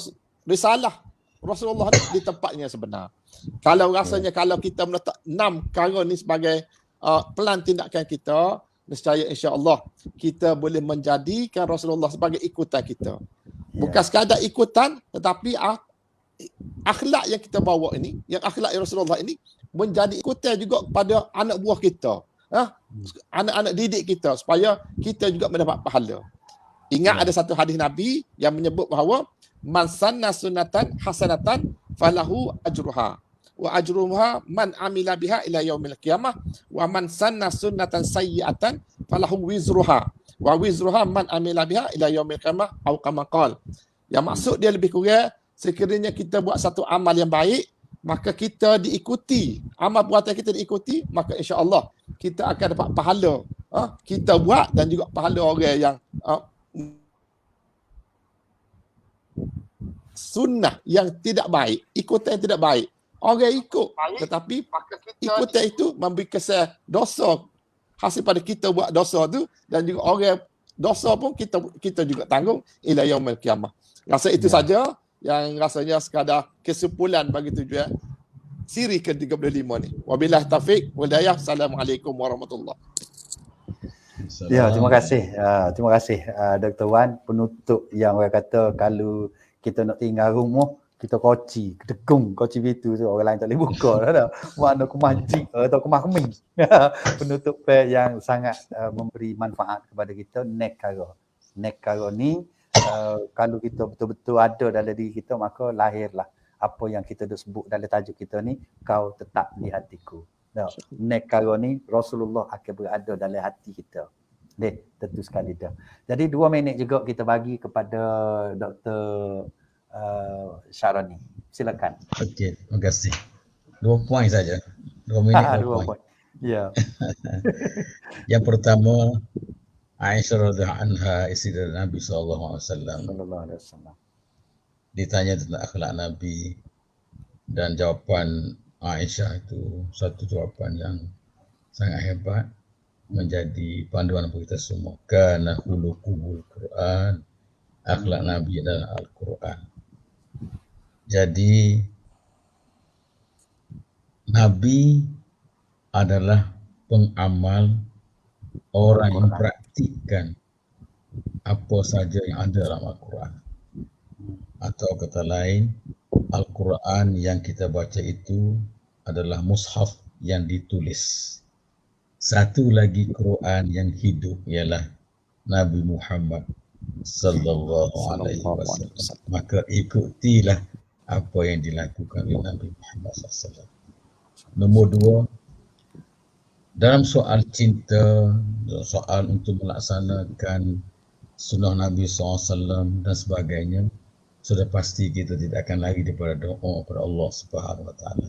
S2: risalah Rasulullah di tempatnya sebenar. Kalau rasanya kalau kita meletak 6 perkara ni sebagai pelan tindakan kita, nescaya insya-Allah kita boleh menjadikan Rasulullah sebagai ikutan kita. Bukan sekadar ikutan, tetapi akhlak yang kita bawa ini, yang akhlak Rasulullah ini menjadi ikutan juga kepada anak buah kita. Anak-anak didik kita supaya kita juga mendapat pahala. Ingat ada satu hadis Nabi yang menyebut bahawa man sanna sunnatan hasanatan falahu ajruha wa ajruha man amila biha ila yaumil qiyamah wa man sanna sunnatan sayyi'atan falahu wizruha wa wizruha man amila biha ila yaumil qiyamah atau kama qala. Yang maksud dia lebih kurang, sekiranya kita buat satu amal yang baik, maka kita diikuti, amal perbuatan kita diikuti, maka insya-Allah kita akan dapat pahala kita buat dan juga pahala orang yang sunnah yang tidak baik, ikutan yang tidak baik. Orang ikut, tetapi ikutan itu memberi kesan dosa hasil pada kita buat dosa tu, dan juga orang dosa pun kita juga tanggung ila yaumil qiyamah. Rasa itu saja yang rasanya sekadar kesimpulan bagi tujuan siri ke-35 ni. Wabillahi taufik wal hidayah. Assalamualaikum warahmatullahi.
S1: Ya, terima kasih. Terima kasih Dr. Wan, penutup yang orang kata kalau kita nak tinggal rumah, kita koci, kedegung koci pintu tu, orang lain tak boleh buka dah. Mana aku mancing atau aku mahming. Penutup yang sangat memberi manfaat kepada kita. Nek karo ni kalau kita betul-betul ada dalam diri kita, maka lahirlah apa yang kita dah sebut dalam tajuk kita ni, kau tetap di hatiku. Nek karo ni Rasulullah akan berada dalam hati kita. Tentu sekali dah. Jadi 2 minit juga kita bagi kepada Dr. Syarani. Silakan.
S3: Okey, terima kasih. 2 poin saja. 2 minit 2 poin.
S1: Ya.
S3: Yang pertama, Aisyah radhiyallahu anha, isteri Nabi sallallahu alaihi wasallam. Ditanya tentang akhlak Nabi, dan jawapan Aisyah itu satu jawapan yang sangat hebat, menjadi panduan bagi kita semua. Kana khuluqul Quran, akhlak Nabi adalah Al-Quran. Jadi Nabi adalah pengamal, orang yang praktikkan apa saja yang ada dalam Al-Quran. Atau kata lain, Al-Quran yang kita baca itu adalah mushaf yang ditulis. Satu lagi Quran yang hidup ialah Nabi Muhammad sallallahu alaihi wasallam. Maka ikutilah apa yang dilakukan oleh Nabi Muhammad sallallahu. Nombor 2, dalam soal cinta, soal untuk melaksanakan sunnah Nabi SAW dan sebagainya, sudah pasti kita tidak akan lari daripada doa kepada Allah Subhanahu Wa Taala.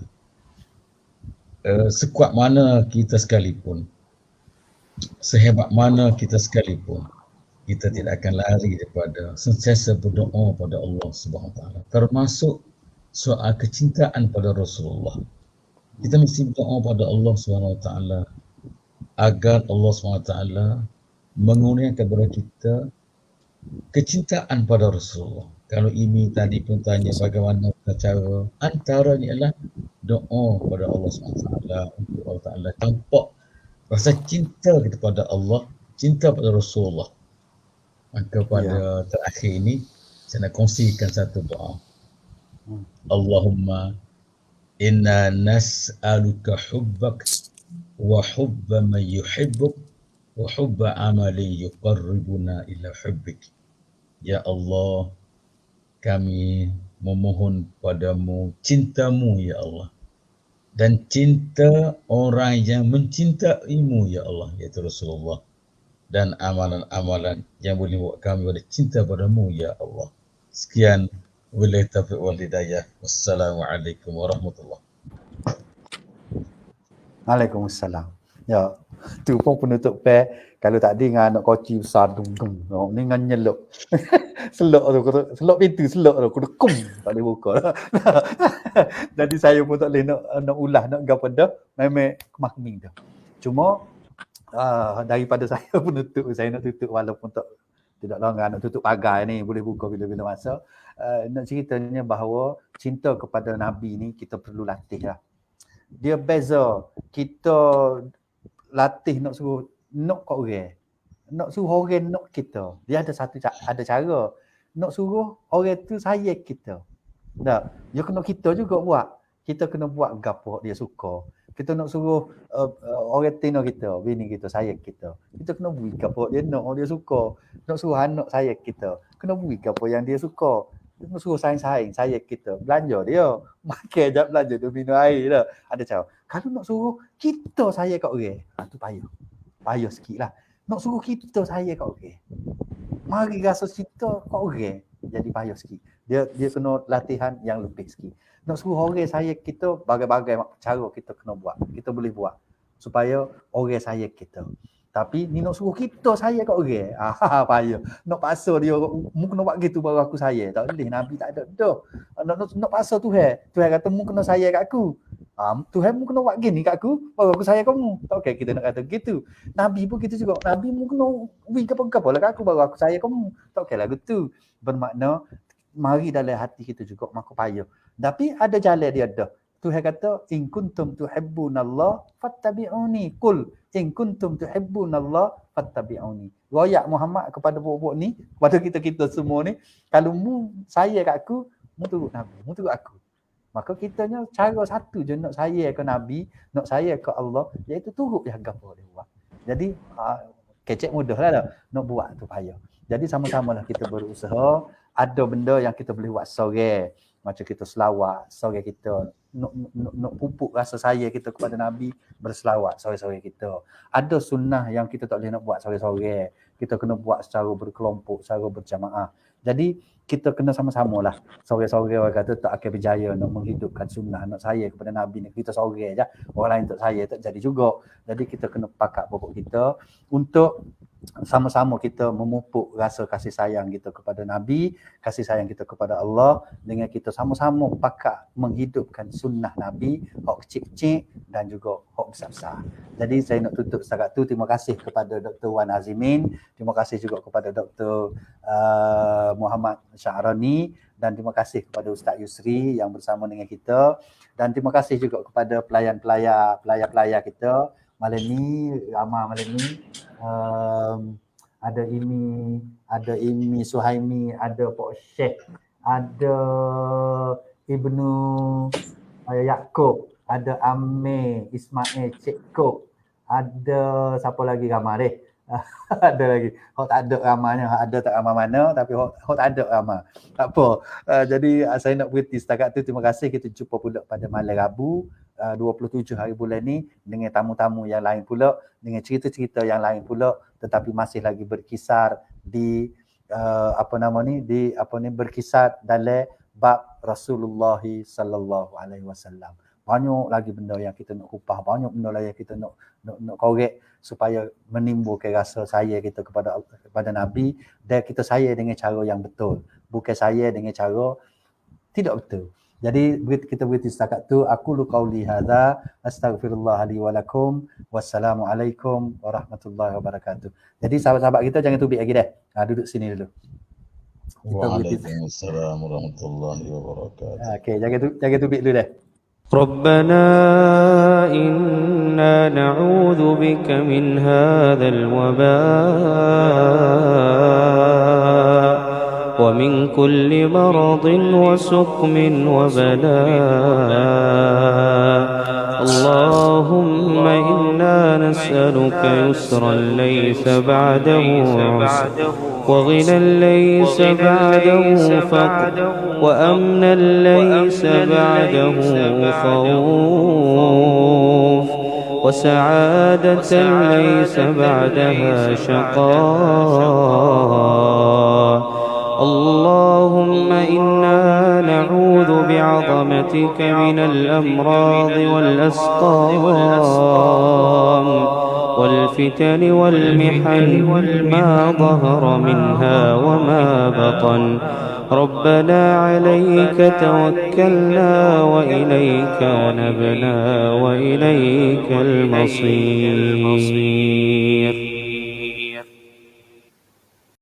S3: Sekuat mana kita sekalipun, sehebat mana kita sekalipun, kita tidak akan lari daripada sentiasa berdoa pada Allah Subhanahu Wa Taala. Termasuk soal kecintaan pada Rasulullah. Kita mesti berdoa pada Allah SWT agar Allah SWT mengurniakan kepada kita kecintaan pada Rasulullah. Kalau Imi tadi pun tanya bagaimana cara, antaranya ialah doa kepada Allah SWT untuk Allah Ta'ala tampak rasa cinta kita pada Allah, cinta pada Rasulullah. Maka pada terakhir ini saya nak kongsikan satu doa. Allahumma inna nas'aluka hubbak wa hubba man yuhibbuk wa hubba amali yuqarribuna ila hubbik. Ya Allah, kami memohon padamu cintamu ya Allah, dan cinta orang yang mencintaimu ya Allah, iaitu Rasulullah, dan amalan-amalan yang boleh buat kami pada cinta padamu ya Allah. Sekian, wabillahi taufiq wal hidayah. Wassalamualaikum warahmatullahi.
S1: Waalaikumsalam. Ya, tu pun penutup pair. Kalau tadi dengan anak koci besar dung. Ni dengan nyelok. Selok pintu selok tu kudu kum tak boleh buka. Jadi saya pun tak boleh nak ulah nak gapo dah. Memang kemak-keming dah. Cuma daripada saya penutup, saya nak tutup walaupun tidak longgar nak tutup pagar ni, boleh buka bila-bila masa. Nak ceritanya bahawa cinta kepada Nabi ni kita perlu latih lah. Dia beza kita latih nak suruh nak kat orang, nak suruh orang nak kita. Dia ada cara nak suruh orang tu sayang kita. Dah, dia kena kita juga buat. Kita kena buat gapo dia suka. Kita nak suruh orang tino kita, bini kita sayang kita. Kita kena beri gapo dia nak, dia suka. Nak suruh anak sayang kita, kena beri gapo yang dia suka. Dia suruh sayang kita. Belanja dia, makan jap belanja dia minum air dah. Ada cara. Kalau nak suruh kita sayang kat orang, tu payah. Payah sikit lah. Nak suruh kita sayang kat orang, mari rasa cinta kat orang, jadi payah sikit. Dia kena latihan yang lebih sikit. Nak suruh orang sayang kita, bagai-bagai cara kita kena buat. Kita boleh buat supaya orang sayang kita. Tapi ni nak suruh kita sayang kat orang, payah. Nak paksa dia, mu kena buat gitu baru aku sayang. Tak boleh, Nabi tak ada dah. Nak paksa Tuhan kata mu kena sayang kat aku. Tuhan mu kena buat gini kat aku baru aku sayang kamu. Tak okey kita nak kata gitu. Nabi pun gitu juga. Nabi mu kena beri apa-apa lah kat aku baru aku sayang kamu. Tak okey lah gitu. Bermakna mari dalam hati kita juga maka payah. Tapi ada jalan dia dah. Tuhan kata in kuntum tuhibbunallah fattabi'uni. Qul in kuntum tuhibbunallah fattabi'uni. Royak Muhammad kepada budak-budak ni, kepada kita semua ni, kalau mu sayang kat aku, mu turut Nabi, mu turut aku. Maka kitanya cara satu je nak sayang ke Nabi, nak sayang ke Allah, iaitu turut yang gapo dia buat. Jadi kecek mudah lah dah. Nak buat tu payah. Jadi sama-samalah kita berusaha. Ada benda yang kita boleh buat sore, macam kita selawat, sore kita nak pupuk rasa sayang kita kepada Nabi, berselawat sore-sore kita. Ada sunnah yang kita tak boleh nak buat sore-sore. Kita kena buat secara berkelompok, secara berjamaah. Jadi kita kena sama-sama lah. Sore-sore orang kata tak akan berjaya nak menghidupkan sunnah, nak sayang kepada Nabi ni. Kita sore je. Orang lain tak sayang, tak jadi juga. Jadi kita kena pakat pokok kita untuk sama-sama kita memupuk rasa kasih sayang kita kepada Nabi, kasih sayang kita kepada Allah, dengan kita sama-sama pakat menghidupkan sunnah Nabi, hak kecil-kecil dan juga hak besar-besar. Jadi saya nak tutup setakat tu. Terima kasih kepada Dr. Wan Azimin, terima kasih juga kepada Dr. Muhammad Sya'rani, dan terima kasih kepada Ustaz Yusri yang bersama dengan kita, dan terima kasih juga kepada pelayan-pelayar kita malam ni, ramai malam ni. Ada Imi Suhaimi, ada Pak Syekh, ada Ibnu Yaakob, ada Amir Ismail Cik Kok, ada siapa lagi ramai deh. Ada lagi. Hok tak ada ramanya, ada tak ramai mana, tapi hok tak ada ramai. Tak apa. Jadi saya nak berhenti setakat tu. Terima kasih. Kita jumpa pula pada malam Rabu 27 hari bulan ni dengan tamu-tamu yang lain pula, dengan cerita-cerita yang lain pula, tetapi masih lagi berkisar di berkisar dalam bab Rasulullah sallallahu alaihi wasallam. Banyak lagi benda yang kita nak kupas, banyak benda lagi yang kita nak korek supaya menimbulkan rasa sayang kita kepada Nabi, dan kita sayang dengan cara yang betul, bukan sayang dengan cara tidak betul. Jadi kita berhenti setakat tu. Aku lu qauli hadza astaghfirullah li wa lakum. Wassalamualaikum warahmatullahi wabarakatuh. Jadi sahabat-sahabat kita jangan tubik lagi dah. Duduk sini dulu. Kita berhenti.
S3: Waalaikumsalam warahmatullahi wabarakatuh.
S1: Okey, jaga tubik dulu dah.
S5: ربنا إنا نعوذ بك من هذا الوباء ومن كل مرض وسقم وبلاء اللهم إنا نسألك يسرا ليس بعده عسر وغنى ليس بعده فقر وأمنا ليس بعده خوف وسعادة ليس بعدها شقاء اللهم إنا نعوذ بعظمتك من الأمراض والأسقام والفتن والمحن ما ظهر منها وما بطن ربنا عليك توكلنا وإليك نبنا وإليك المصير